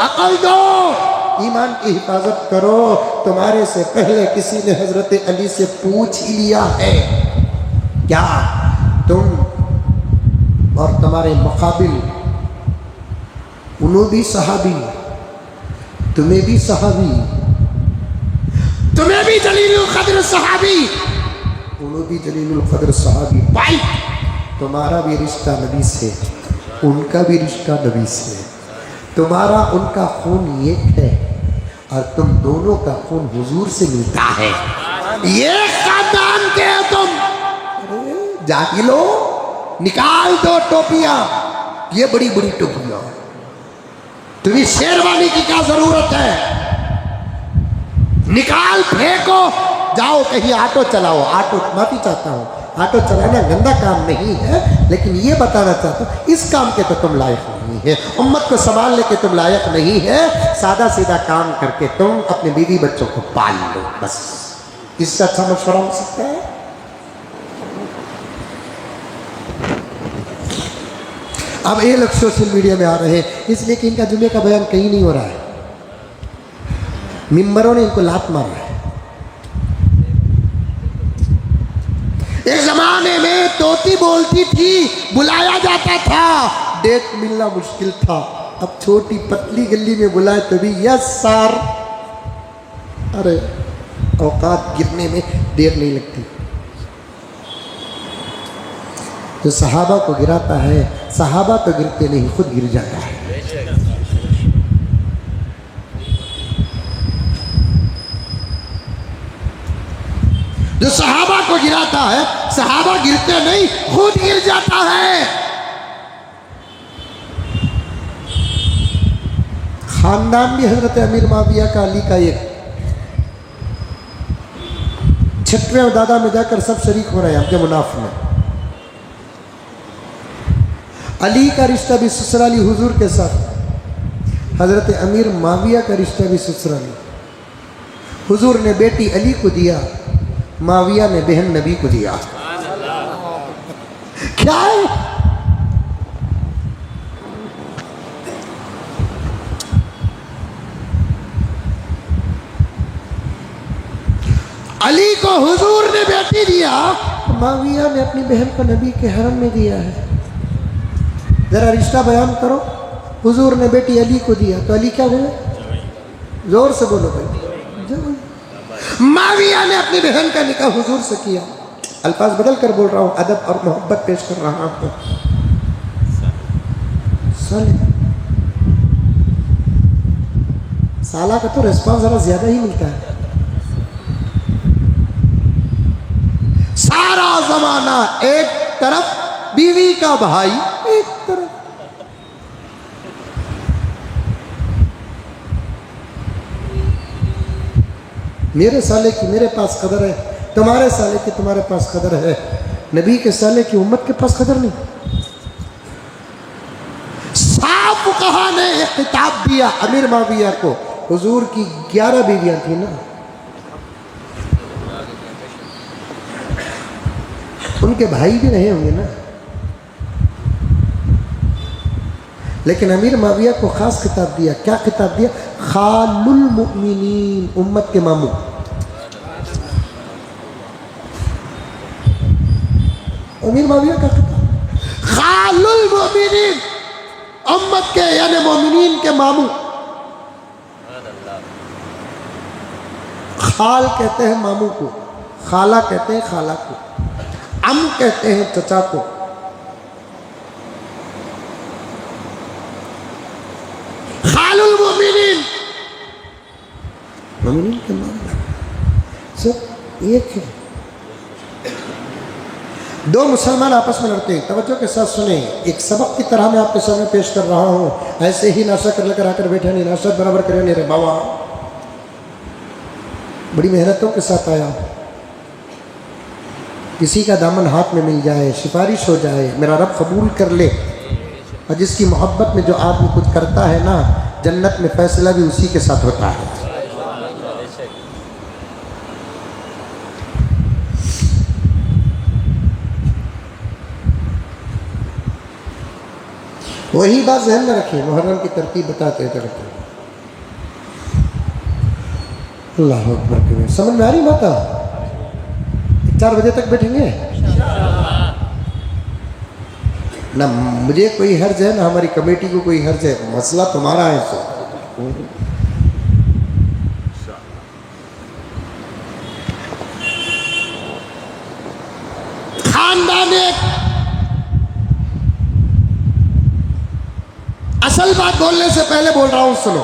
عقل دو، ایمان کی حفاظت کرو، تمہارے سے پہلے کسی نے حضرت علی سے پوچھ ہی لیا ہے، کیا تم اور تمہارے مقابل انہوں بھی صحابی، تمہیں بھی صحابی، تمہیں بھی جلیل القدر صحابی، انہوں بھی جلیل القدر صحابی، بھائی تمہارا بھی رشتہ نبی سے، ان کا بھی رشتہ نبی سے، تمہارا ان کا خون ایک ہے اور تم دونوں کا خون حضور سے ملتا ہے، یہ خاندان کے ہو تم، جاہلو، نکال دو ٹوپیاں، یہ بڑی بڑی ٹوپیاں، تمہیں شیروانی کی کیا ضرورت ہے، نکال پھینکو، جاؤ کہیں آٹو چلاؤ، آٹو معافی چاہتا ہوں، آٹو چلانا گندا کام نہیں ہے، لیکن یہ بتانا چاہتا ہوں اس کام کے تو تم لائق نہیں ہے، امت کو سنبھالنے کے تم لائق نہیں ہے، سادہ سیدھا کام کر کے تم اپنے بیوی بچوں کو پال لو، بس اس سے اچھا مشورہ ہو سکتا ہے؟ اب یہ لوگ سوشل میڈیا میں آ رہے ہیں اس لیے کہ ان کا جمعے کا بیان کہیں نہیں ہو رہا ہے، ممبروں نے ان کو لات مارا ہے۔ ایک زمانے میں طوطی بولتی تھی، بلایا جاتا تھا، ڈیٹ ملنا مشکل تھا، اب چھوٹی پتلی گلی میں بلائے تو بھی یس سر، ارے اوقات گرنے میں دیر نہیں لگتی، جو صحابہ کو گراتا ہے صحابہ تو گرتے نہیں، خود گر جاتا ہے۔ جو صحابہ کو گراتا ہے صحابہ گرتے نہیں، خود گر جاتا ہے۔ خاندان بھی حضرت امیر معاویہ کا علی کا ایک 6ویں دادا میں جا کر سب شریک ہو رہے ہیں آپ کے منافع میں۔ علی کا رشتہ بھی سسرالی حضور کے ساتھ، حضرت امیر معاویہ کا رشتہ بھی سسرالی، حضور نے بیٹی علی کو دیا، معاویہ نے بہن نبی کو دیا، کیا ہے؟ علی کو حضور نے بیٹی دیا، معاویہ نے اپنی بہن کو نبی کے حرم میں دیا ہے، ذرا رشتہ بیان کرو، حضور نے بیٹی علی کو دیا تو علی کیا ہوئے؟ زور سے بولو بھائی، معاویہ نے اپنی بہن کا نکاح حضور سے کیا، الفاظ بدل کر بول رہا ہوں، ادب اور محبت پیش کر رہا ہوں. صالح سالہ کا تو ریسپانس ذرا زیادہ ہی ملتا ہے. سارا زمانہ ایک طرف، بیوی کا بھائی ایک طرف. میرے سالے کی میرے پاس قدر ہے، تمہارے سالے کی تمہارے پاس قدر ہے، نبی کے سالے کی امت کے پاس قدر نہیں. صاحب فقہا نے ایک خطاب دیا امیر معاویہ کو. حضور کی 11 بیویاں تھیں نا، ان کے بھائی بھی رہے ہوں گے نا، لیکن امیر معاویہ کو خاص خطاب دیا. کیا خطاب دیا؟ خال المؤمنین، امت کے ماموں. امیر معاویہ کا خطاب، خال المؤمنین، امت کے یعنی مومنین کے ماموں. خال کہتے ہیں ماموں کو، خالہ کہتے ہیں خالہ کو، ام کہتے ہیں چچا کو. خال المؤمنین، مومنین کے ماموں سب ایک ہے. دو مسلمان آپس میں لڑتے ہیں. توجہ کے ساتھ سنیں، ایک سبق کی طرح میں آپ کے سامنے پیش کر رہا ہوں. ایسے ہی ناشتہ کر آ کر بیٹھا نہیں، ناشتہ برابر کرے نہیں رہے بابا، بڑی محنتوں کے ساتھ آیا. کسی کا دامن ہاتھ میں مل جائے، سفارش ہو جائے، میرا رب قبول کر لے. اور جس کی محبت میں جو آدمی کچھ کرتا ہے نا، جنت میں فیصلہ بھی اسی کے ساتھ ہوتا ہے. وہی بات ذہن میں رکھیں، محرم کی ترتیب بتاتے کرتے. اللہ اکبر کبیر. سمجھ میں آ رہی بات؟ 4 بجے تک بیٹھیں گے نہ مجھے کوئی حرج ہے، نہ ہماری کمیٹی کو کوئی حرج ہے. مسئلہ تمہارا ہے. سو خاندان ایک. اصل بات بولنے سے پہلے بول رہا ہوں، سنو.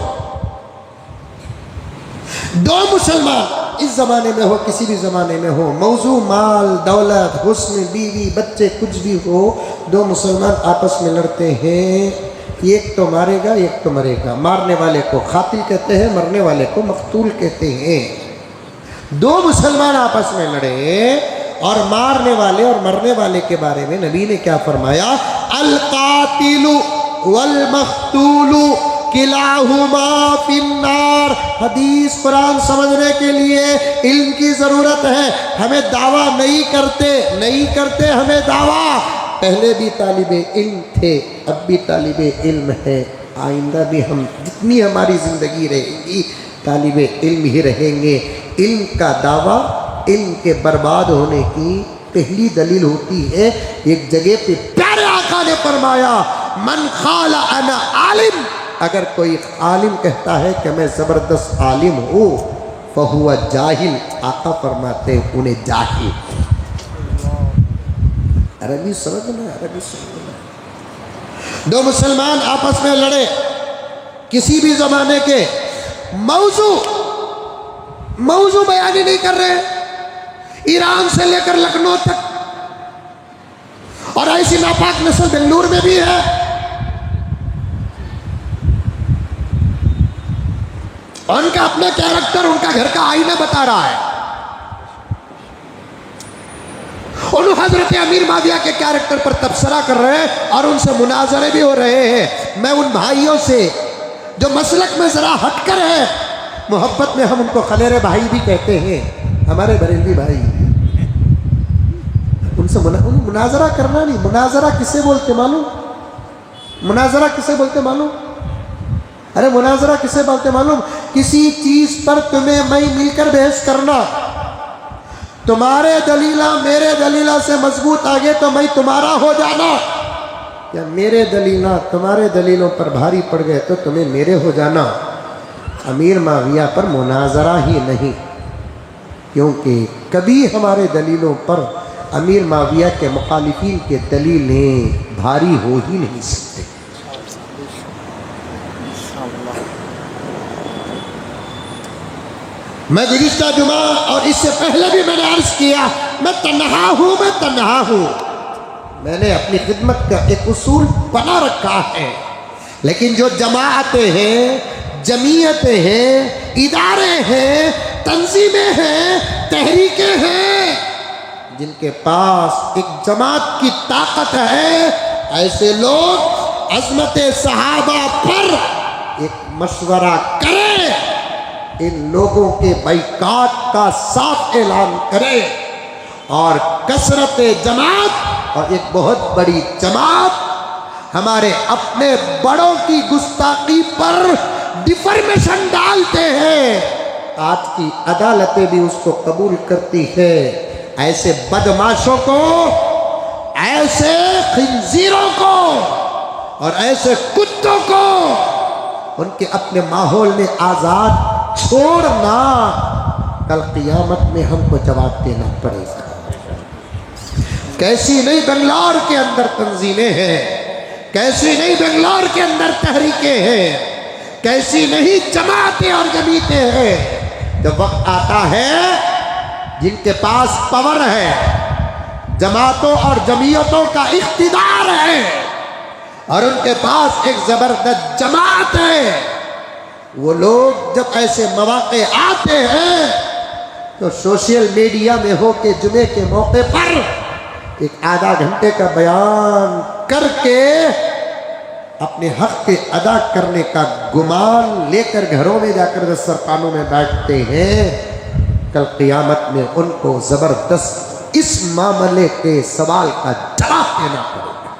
دو مسلمان اس زمانے میں ہو، کسی بھی زمانے میں ہو، موضوع مال، دولت، حسن، بیوی، بچے، کچھ بھی ہو، دو مسلمان آپس میں لڑتے ہیں، ایک تو مارے گا ایک تو مرے گا. مارنے والے کو قاتل کہتے ہیں، مرنے والے کو مقتول کہتے ہیں. دو مسلمان آپس میں لڑے اور مارنے والے اور مرنے والے کے بارے میں نبی نے کیا فرمایا؟ القاتل والمقتول کلاہما فی النار. حدیث قرآن سمجھنے کے لیے علم کی ضرورت ہے. ہمیں دعویٰ نہیں کرتے ہمیں دعویٰ. پہلے بھی طالب علم تھے، اب بھی طالب علم ہے، آئندہ بھی ہم جتنی ہماری زندگی رہے گی طالب علم ہی رہیں گے. علم کا دعویٰ علم کے برباد ہونے کی پہلی دلیل ہوتی ہے. ایک جگہ پہ پیارے آقا نے فرمایا، من قال انا عالم، اگر کوئی عالم کہتا ہے کہ میں زبردست عالم ہوں، فہو جاہل، آقا فرماتے ہیں انہیں جاہل. عربی سمجھنا، عربی سمجھنا. دو مسلمان آپس میں لڑے، کسی بھی زمانے کے، موضوع بیان ہی نہیں کر رہے، ایران سے لے کر لکھنؤ تک، اور ایسی ناپاک نسل بنگلور میں بھی ہے. ان کا اپنا کیریکٹر ان کا گھر کا آئینہ بتا رہا ہے. ان حضرت امیر معاویہ کے کیریکٹر پر تبصرہ کر رہے ہیں اور ان سے مناظرے بھی ہو رہے ہیں. میں ان بھائیوں سے جو مسلک میں ذرا ہٹ کر ہے، محبت میں ہم ان کو خلیر بھائی بھی کہتے ہیں، ہمارے بریلوی بھائی، ان سے مناظرہ کرنا نہیں. مناظرہ کسے بولتے معلوم؟ مناظرہ کسے بولتے معلوم؟ ارے مناظرہ کسے بولتے معلوم؟ کسی چیز پر تمہیں میں مل کر بحث کرنا، تمہارے دلیلہ میرے دلیلہ سے مضبوط آگے تو میں تمہارا ہو جانا، یا میرے دلیلہ تمہارے دلیلوں پر بھاری پڑ گئے تو تمہیں میرے ہو جانا. امیر معاویہ پر مناظرہ ہی نہیں، کیونکہ کبھی ہمارے دلیلوں پر امیر معاویہ کے مخالفین کے دلیلیں بھاری ہو ہی نہیں سکتے۔ میں گزشتہ جمعہ اور اس سے پہلے بھی میں نے عرض کیا، میں تنہا ہوں، میں نے اپنی خدمت کا ایک اصول بنا رکھا ہے، لیکن جو جماعتیں ہیں، جمعیتیں ہیں، ادارے ہیں، تنظیمیں ہیں، تحریکیں ہیں، جن کے پاس ایک جماعت کی طاقت ہے، ایسے لوگ عظمت صحابہ پر ایک مشورہ کریں، ان لوگوں کے بائیکاٹ کا صاف اعلان کریں، اور کثرت جماعت اور ایک بہت بڑی جماعت ہمارے اپنے بڑوں کی گستاخی پر ڈیفرمیشن ڈالتے ہیں، آج کی عدالتیں بھی اس کو قبول کرتی ہے۔ ایسے بدماشوں کو، ایسے خنزیروں کو اور ایسے کتوں کو ان کے اپنے ماحول میں آزاد چھوڑنا، کل قیامت میں ہم کو جواب دینا پڑے گا۔ کیسی نئی بنگلور کے اندر تنظیمیں ہیں، کیسی نئی بنگلور کے اندر تحریکیں ہیں، کیسی نہیں جماعتیں اور جمعیتیں ہیں، جب وقت آتا ہے جن کے پاس پاور ہے، جماعتوں اور جمعیتوں کا اقتدار ہے، اور ان کے پاس ایک زبردست جماعت ہے، وہ لوگ جب ایسے مواقع آتے ہیں تو سوشل میڈیا میں ہو کے جمعے کے موقع پر ایک آدھا گھنٹے کا بیان کر کے اپنے حق کے ادا کرنے کا گمان لے کر گھروں میں جا کر دسترخوانوں میں بیٹھتے ہیں، کل قیامت میں ان کو زبردست اس معاملے کے سوال کا جواب دینا پڑے گا۔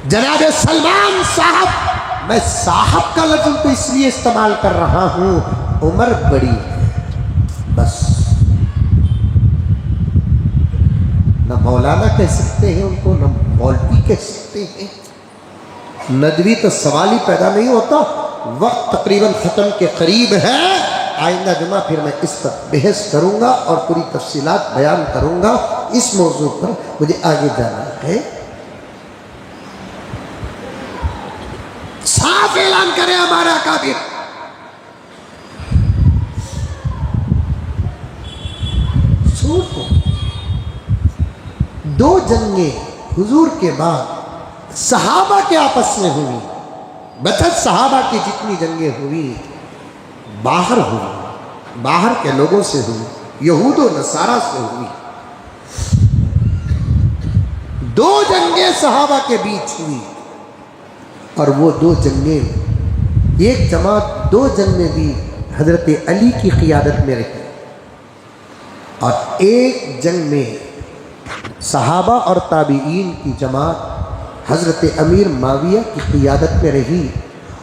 جناب سلمان صاحب، میں صاحب کا لفظ تو اس لیے استعمال کر رہا ہوں، عمر بڑی ہے، بس نہ مولانا کہہ سکتے ہیں ان کو، نہ مولوی کہہ سکتے ہیں، ندوی تو سوال ہی پیدا نہیں ہوتا۔ وقت تقریباً ختم کے قریب ہے، آئندہ جمعہ پھر میں اس پر بحث کروں گا اور پوری تفصیلات بیان کروں گا۔ اس موضوع پر مجھے آگے جانا ہے۔ صاف اعلان کرے ہمارا اکابر، سوچو، دو جنگیں حضور کے بعد صحابہ کے آپس میں ہوئی، بچت صحابہ کی جتنی جنگیں ہوئی باہر ہوئی، باہر کے لوگوں سے ہوئی، یہود و نصارہ سے ہوئی۔ دو جنگیں صحابہ کے بیچ ہوئی، اور وہ دو جنگیں، ایک جماعت دو جنگ میں بھی حضرت علی کی قیادت میں رہی، اور ایک جنگ میں صحابہ اور تابعین کی جماعت حضرت امیر معاویہ کی قیادت میں رہی،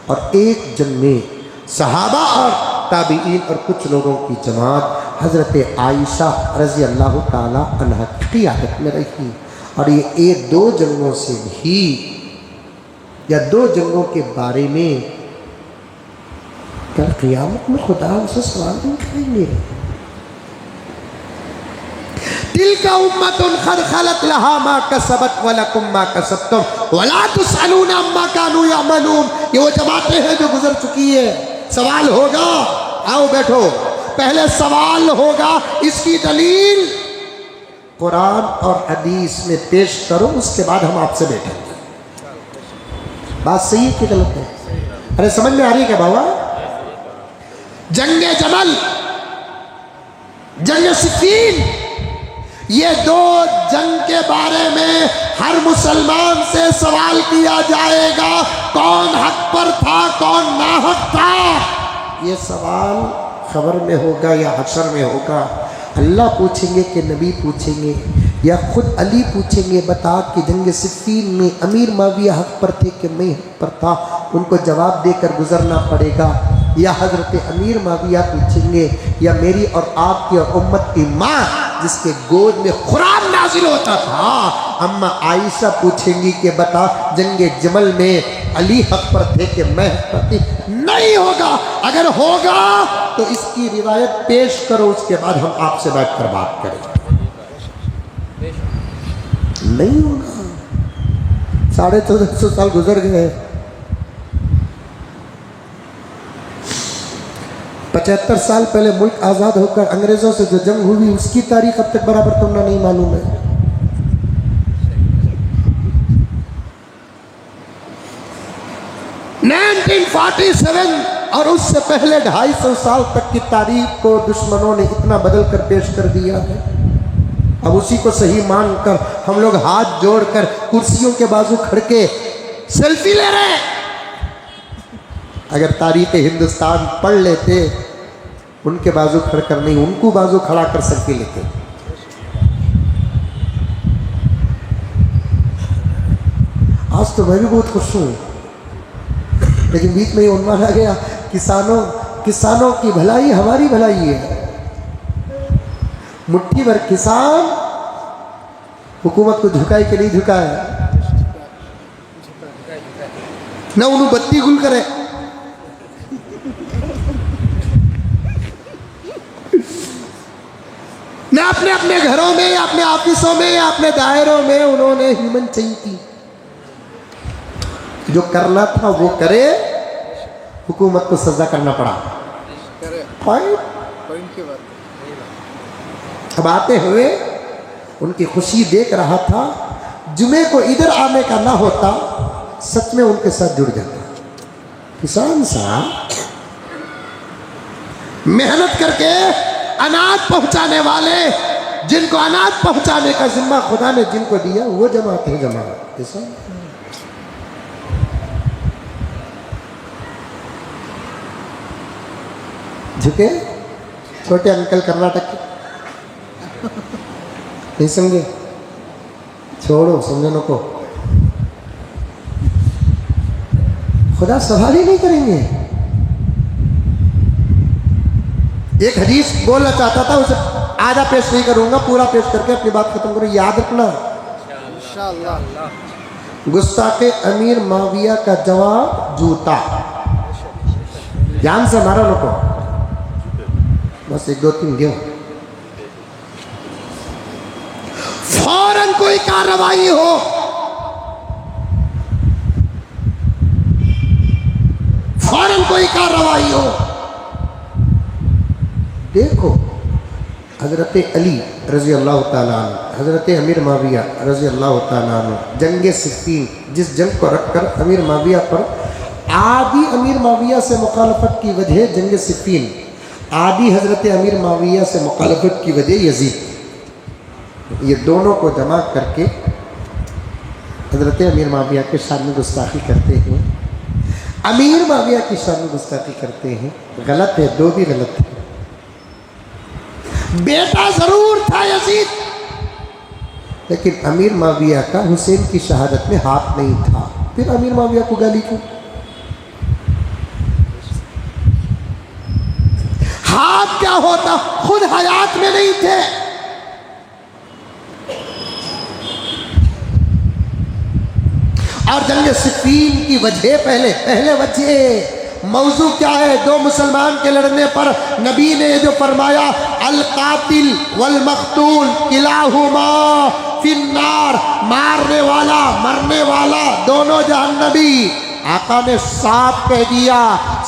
اور ایک جنگ میں صحابہ اور تابعین اور کچھ لوگوں کی جماعت حضرت عائشہ رضی اللہ تعالی عنہا کی قیادت میں رہی۔ اور یہ دو جنگوں سے بھی یا دو جنگوں کے بارے میں کل قیامت میں خدا ان سے سوال نہیں کریں گے۔ تلک امۃ قد خلت لہا ما کسبت ولکم ما کسبتم ولا تسألون عما کانوا یعملون۔ یہ وہ جماعتیں ہیں جو گزر چکی ہے۔ سوال ہوگا، آؤ بیٹھو، پہلے سوال ہوگا، اس کی دلیل قرآن اور حدیث میں پیش کرو، اس کے بعد ہم آپ سے بیٹھیں گے۔ بات صحیح ہے کہ غلط ہے؟ ارے سمجھ میں آ رہی ہے کیا بابا؟ جنگ جمل، جنگ صفین، یہ دو جنگ کے بارے میں ہر مسلمان سے سوال کیا جائے گا، کون حق پر تھا، کون ناحق تھا۔ یہ سوال خبر میں ہوگا یا حشر میں ہوگا؟ اللہ پوچھیں گے کہ نبی پوچھیں گے یا خود علی پوچھیں گے؟ بتا کہ جنگ صفین میں امیر معاویہ حق پر تھے کہ میں حق پر تھا؟ ان کو جواب دے کر گزرنا پڑے گا، یا حضرت امیر معاویہ پوچھیں گے، یا میری اور آپ کی اور امت کی ماں جس کے گود میں قرآن نازل ہوتا تھا اما عائشہ پوچھیں گی کہ بتا جنگ جمل میں علی حق پر تھے کہ میں حق پر تھی؟ نہیں ہوگا۔ اگر ہوگا تو اس کی روایت پیش کرو، اس کے بعد ہم آپ سے بیٹھ کر بات کریں۔ نہیں ہوگا. 1450 سال گزر گئے. 75 سال پہلے ملک آزاد ہو کر انگریزوں سے جو جنگ ہوئی اس کی تاریخ اب تک برابر تم نے نہیں معلوم ہے. 1947 اور اس سے پہلے 250 سال تک کی تاریخ کو دشمنوں نے اتنا بدل کر پیش کر دیا ہے. اب اسی کو صحیح مان کر ہم لوگ ہاتھ جوڑ کر کرسیوں کے بازو کھڑ کے سیلفی لے رہے ہیں. اگر تاریخ ہندوستان پڑھ لیتے ان کے بازو کھڑ کر نہیں, ان کو بازو کھڑا کر سیلفی لیتے. آج تو میں بھی بہت خوش ہوں, لیکن بیچ میں یہ عنوان آ گیا کسانوں کی بھلائی ہماری بھلائی ہے. مٹھی بھر کسان حکومت کو جھکائے کہ نہیں جھکائے, نہ انہوں بتی گل کرے. نہ اپنے اپنے گھروں میں یا اپنے آفسوں میں یا اپنے دائروں میں انہوں نے ہیومن چین کی. جو کرنا تھا وہ کرے, حکومت کو سزا کرنا پڑا. اب آتے ہوئے ان کی خوشی دیکھ رہا تھا. جمعے کو ادھر آنے کا نہ ہوتا سچ میں ان کے ساتھ جڑ جاتا. کسان صاحب محنت کر کے اناج پہنچانے والے, جن کو اناج پہنچانے کا ذمہ خدا نے جن کو دیا وہ جماعت ہے. جماعت کسان جھکے. چھوٹے انکل کرناٹک کے نہیں سمجھے, چھوڑو سمجھنے کو. خدا سوال ہی نہیں کریں گے. ایک حدیث بولنا چاہتا تھا, اسے آدھا پیش نہیں کروں گا, پورا پیش کر کے اپنی بات ختم کروں. یاد رکھنا انشاءاللہ. گستاخ امیر معاویہ کا جواب جوتا. جان سے مارا لو کو, بس 1 2 3 گیوں. فوراً کوئی کارروائی ہو, فوراً کوئی کارروائی ہو. دیکھو حضرت علی رضی اللہ تعالیٰ عنہ, حضرت امیر معاویہ رضی اللہ تعالیٰ عنہ, جنگ صفین جس جنگ کو رکھ کر امیر معاویہ پر عادی امیر معاویہ سے مخالفت کی وجہ جنگ صفین, عادی حضرت امیر معاویہ سے مخالفت کی وجہ یزید, یہ دونوں کو جمع کر کے حضرت امیر معاویہ کے شان میں گستاخی کرتے ہیں. امیر معاویہ کی شان میں گستاخی کرتے ہیں. غلط ہے, دو بھی غلط ہے. بیٹا ضرور تھا یزید, لیکن امیر معاویہ کا حسین کی شہادت میں ہاتھ نہیں تھا. پھر امیر معاویہ کو گالی کیوں؟ ہاتھ کیا ہوتا, خود حیات میں نہیں تھے. اور جنگ صفین کی وجہ پہلے وجہ موضوع کیا ہے؟ 2 مسلمان کے لڑنے پر نبی نے جو فرمایا القاتل والمقتول کلاہما فی النار, مارنے والا مرنے والا دونوں جہنمی. آقا نے صاف کہہ دیا,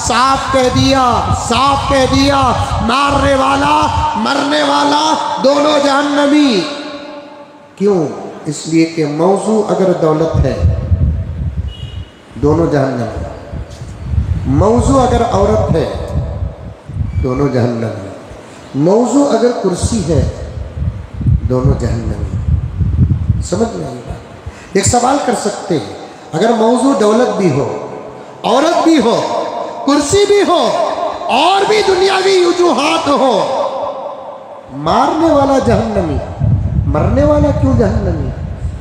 صاف کہہ دیا, صاف کہہ دیا, مارنے والا مرنے والا دونوں جہنمی. کیوں؟ اس لیے کہ موضوع اگر دولت ہے دونوں جہنمی, موضوع اگر عورت ہے دونوں جہنمی, موضوع اگر کرسی ہے دونوں جہنمی. سمجھ میں آئی بات؟ ایک سوال کر سکتے ہیں, اگر موضوع دولت بھی ہو, عورت بھی ہو, کرسی بھی ہو, اور بھی دنیاوی وجوہات ہو, مارنے والا جہنمی, مرنے والا کیوں جہنمی؟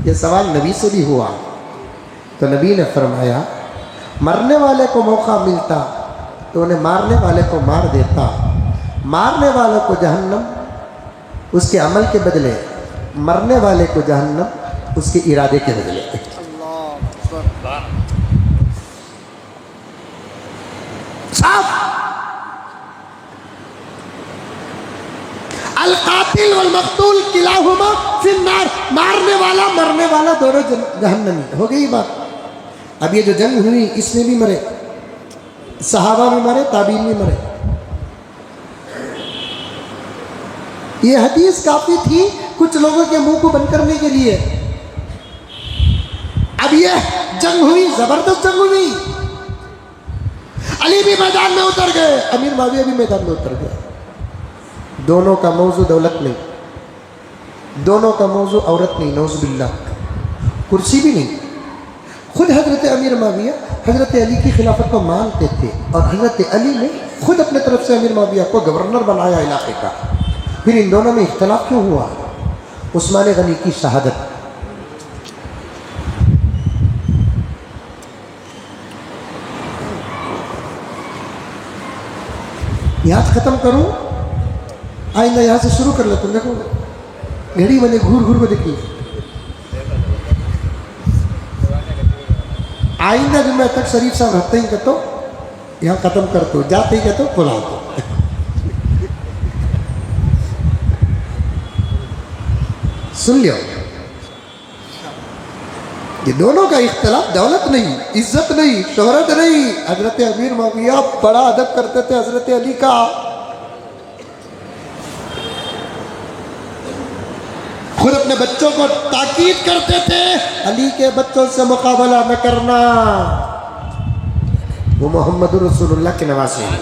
یہ سوال نبی سے بھی ہوا تو نبی نے فرمایا مرنے والے کو موقع ملتا تو انہیں مارنے والے کو مار دیتا. مارنے والے کو جہنم اس کے عمل کے بدلے, مرنے والے کو جہنم اس کے ارادے کے بدلے. صاف. القاتل القاتل والمقتول کلاہما فی النار، مارنے والا مرنے والا دونوں جہنمی. ہو گئی بات. اب یہ جو جنگ ہوئی اس میں بھی مرے، صحابہ بھی مرے، تابعین بھی مرے. یہ حدیث کافی تھی کچھ لوگوں کے منہ کو بند کرنے کے لیے. اب یہ جنگ ہوئی، زبردست جنگ ہوئی. علی بھی میدان میں اتر گئے، امیر معاویہ بھی میدان میں اتر گئے. دونوں کا موضوع دولت نہیں، دونوں کا موضوع عورت نہیں، نعوذ باللہ، کرسی بھی نہیں. خود حضرت امیر معاویہ حضرت علی کی خلافت کو مانتے تھے، اور حضرت علی نے خود اپنے طرف سے امیر معاویہ کو گورنر بنایا علاقے کا. پھر ان دونوں میں اختلاف کیوں ہوا؟ عثمان غنی کی شہادت. یاد ختم کروں، آئندہ یہاں سے شروع کر لیتا ہوں. دیکھو گھڑی میں نے گھور گھور کو دیکھی. آئندہ جب میں تک شریف صاحب رہتے ہی کہتا ہوں یہاں ختم کر دو، جاتے ہی کہتا ہوں بلا دو. سن لو، یہ دونوں کا اختلاف دولت نہیں، عزت نہیں، شہرت نہیں. حضرت امیر معاویہ بڑا ادب کرتے تھے حضرت علی کا. خود اپنے بچوں کو تاکید کرتے تھے علی کے بچوں سے مقابلہ نہ کرنا، وہ محمد رسول اللہ کے نواسے ہیں.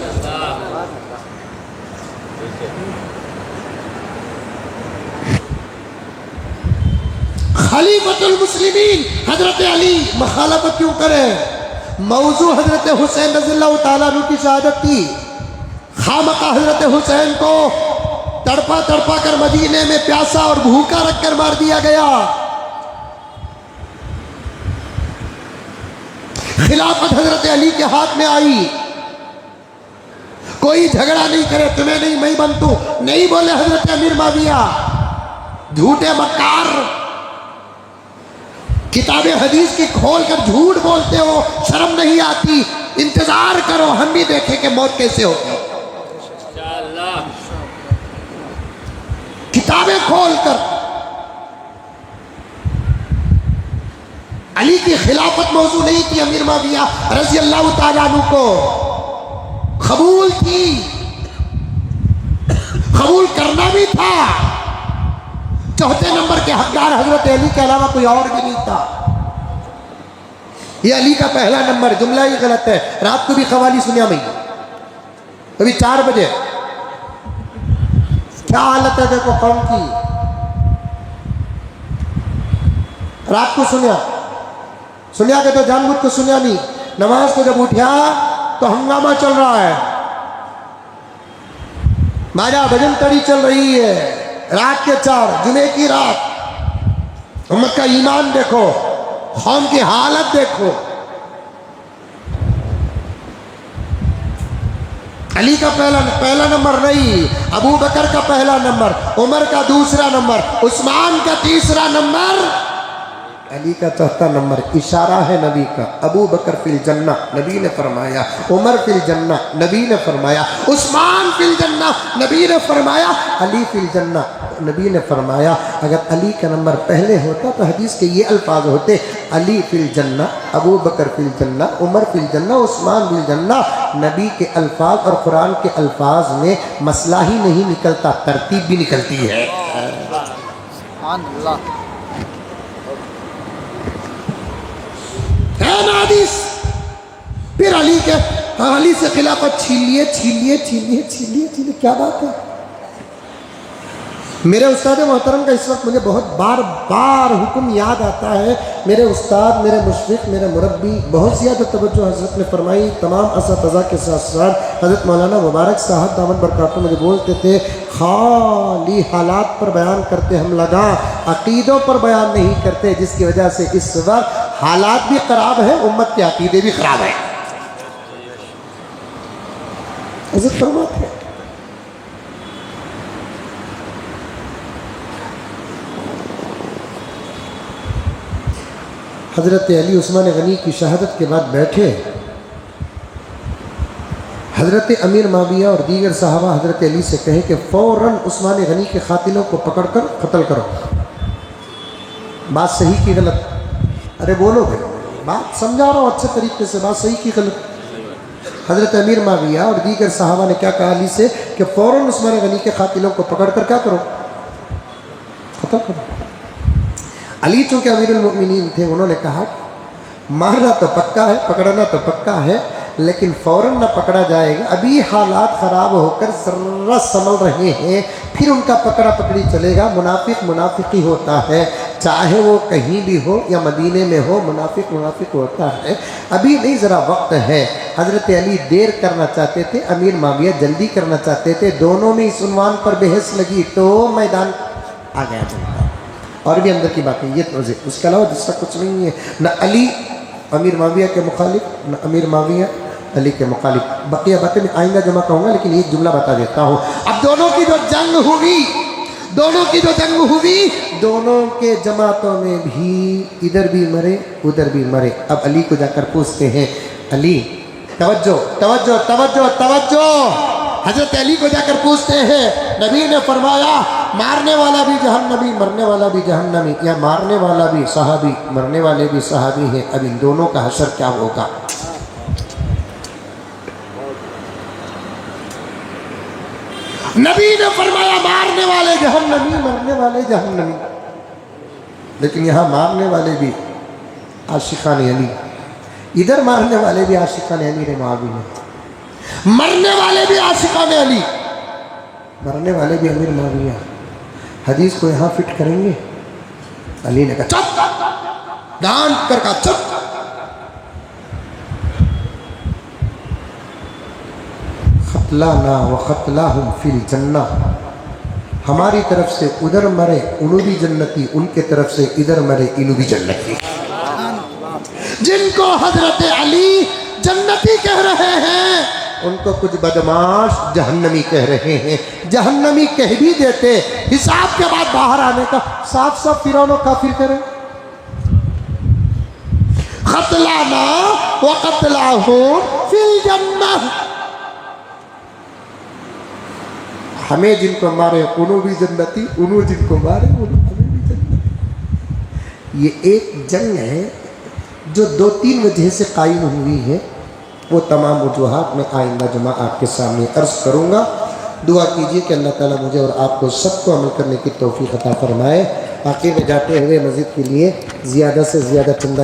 خلیفۃ المسلمین حضرت علی مخالفت کیوں کرے؟ موضوع حضرت حسین رضی اللہ تعالیٰ عنہ کی شہادت تھی. خامخواہ حضرت حسین کو تڑپا تڑپا کر مدینے میں پیاسا اور بھوکا رکھ کر مار دیا گیا. خلافت حضرت علی کے ہاتھ میں آئی. کوئی جھگڑا نہیں کرے، تمہیں نہیں میں بنتوں، نہیں بولے حضرت امیر معاویہ. جھوٹے مکار، کتاب حدیث کی کھول کر جھوٹ بولتے ہو، شرم نہیں آتی؟ انتظار کرو، ہم بھی دیکھیں کہ موت کیسے ہوگی. کتابیں کھول کر علی کی خلافت موضوع نہیں تھی. امیر معاویہ رضی اللہ تعالیٰ عنہ کو قبول تھی، قبول کرنا بھی تھا. چوتھے نمبر کے حقدار حضرت علی کے علاوہ کوئی اور بھی نہیں تھا. یہ علی کا پہلا نمبر. جملہ ہی غلط ہے. رات کو بھی قوالی سنیا میں، ابھی 4 بجے. کیا حالت ہے دیکھو قوم کی. رات کو سنیا کہ تو جان بوجھ کو سنیا نہیں. نماز کو جب اٹھیا تو ہنگامہ چل رہا ہے، ماجا بھجن تڑی چل رہی ہے. رات کے 4 جمعے کی رات. امت کا ایمان دیکھو، قوم کی حالت دیکھو. علی کا پہلا نمبر نہیں، ابو بکر کا پہلا نمبر، عمر کا دوسرا نمبر، عثمان کا تیسرا نمبر، علی کا چوتھا نمبر. اشارہ ہے نبی کا. ابو بکر فی الجنہ نبی نے فرمایا، عمر فی الجنہ نبی نے فرمایا، عثمان فی الجنہ نبی نے فرمایا، علی فی الجنہ نبی نے فرمایا. اگر علی کا نمبر پہلے ہوتا تو حدیث کے یہ الفاظ ہوتے: علی فی الجنہ، ابو بکر فی الجنہ، عمر فی الجنہ، عثمان فی الجنہ. نبی کے الفاظ اور قرآن کے الفاظ میں مسئلہ ہی نہیں نکلتا، ترتیب بھی نکلتی ہے. سبحان اللہ. حدیث. پھر علی سے خلافت چھین لیے. کیا بات ہے؟ میرے استاد محترم کا اس وقت مجھے بہت بار بار حکم یاد آتا ہے. میرے استاد، میرے مشفق، میرے مربی، بہت زیادہ توجہ حضرت نے فرمائی. تمام اساتذہ کے ساتھ ساتھ حضرت مولانا مبارک صاحب دامت برکاتہ مجھے بولتے تھے، خالی حالات پر بیان کرتے ہم لگا، عقیدوں پر بیان نہیں کرتے، جس کی وجہ سے اس وقت حالات بھی خراب ہیں، امت کے عقیدے بھی خراب ہیں. حضرت فرماتے ہیں حضرت علی عثمان غنی کی شہادت کے بعد بیٹھے حضرت امیر معاویہ اور دیگر صحابہ حضرت علی سے کہیں کہ فوراً عثمان غنی کے قاتلوں کو پکڑ کر قتل کرو. بات صحیح کی غلط؟ ارے بولو بھائی، بات سمجھا رہا ہوں اچھے طریقے سے، بات صحیح کی غلط؟ حضرت امیر معاویہ اور دیگر صحابہ نے کیا کہا علی سے کہ فوراً عثمان غنی کے قاتلوں کو پکڑ کر کیا کرو؟ قتل کرو. علی چونکہ امیر المؤمنین تھے، انہوں نے کہا مارنا تو پکا ہے، پکڑنا تو پکا ہے، لیکن فوراً نہ پکڑا جائے گا، ابھی حالات خراب ہو کر ذرا سنبھل رہے ہیں، پھر ان کا پکڑا پکڑی چلے گا. منافق منافق ہی ہوتا ہے، چاہے وہ کہیں بھی ہو یا مدینے میں ہو، منافق منافق ہوتا ہے. ابھی نہیں، ذرا وقت ہے. حضرت علی دیر کرنا چاہتے تھے، امیر معاویہ جلدی کرنا چاہتے تھے. دونوں میں اس عنوان پر بحث لگی تو میدان آ گیا جنگا. اور بھی اندر کی باتیں یہ توضیح، اس کے علاوہ دوسرا کچھ نہیں ہے. نہ علی امیر معاویہ کے مخالف، نہ امیر معاویہ علی کے مخالف. بقیہ باتیں میں آئندہ جمع کہوں گا، لیکن ایک جملہ بتا دیتا ہوں. اب دونوں کی جو جنگ ہوئی، دونوں کے جماعتوں میں بھی ادھر بھی مرے ادھر بھی مرے. اب علی کو جا کر پوچھتے ہیں، علی توجہ توجہ توجہ توجہ. حضرت علی کو جا کر پوچھتے ہیں، نبی نے فرمایا مارنے والا بھی جہنمی، مرنے والا بھی جہنمی، یا مارنے والا بھی صحابی، مرنے والے بھی صحابی ہیں. اب ان دونوں کا حشر کیا ہوگا؟ نبی نے فرمایا مارنے والے جہنمی، مرنے والے جہنمی، لیکن یہاں مارنے والے بھی عاشقان علی، ادھر مارنے والے بھی عاشقان امیر معاویہ، مرنے والے بھی عاشقان علی، مرنے والے بھی امیر معاویہ. حدیث کو یہاں فٹ کریں گے. علی نے کہا چپ، ڈانٹ کر کہا چپ. قتلانا وقتلاہم فی الجنہ، ہماری طرف سے ادھر مرے انہوں بھی جنتی، ان کے طرف سے ادھر مرے انہوں بھی جنتی. جن کو حضرت علی جنتی کہہ رہے ہیں، ان کو کچھ بدماش جہنمی کہہ رہے ہیں. جہنمی کہہ بھی دیتے، حساب کے بعد باہر آنے کا صاف صاف فرعون و کافر کرے. قتلانا وقتلاہم فی الجنہ، ہمیں جن کو مارے انہوں بھی جنتی، انہوں جن کو مارے انہوں ہمیں بھی جنتی. یہ ایک جنگ ہے جو 2-3 وجہ سے قائم ہوئی ہے. وہ تمام وجوہات میں آئندہ جمعہ آپ کے سامنے عرض کروں گا. دعا کیجیے کہ اللہ تعالیٰ مجھے اور آپ کو سب کو عمل کرنے کی توفیق عطا فرمائے. آخر میں جاتے ہوئے مسجد کے لیے زیادہ سے زیادہ چندہ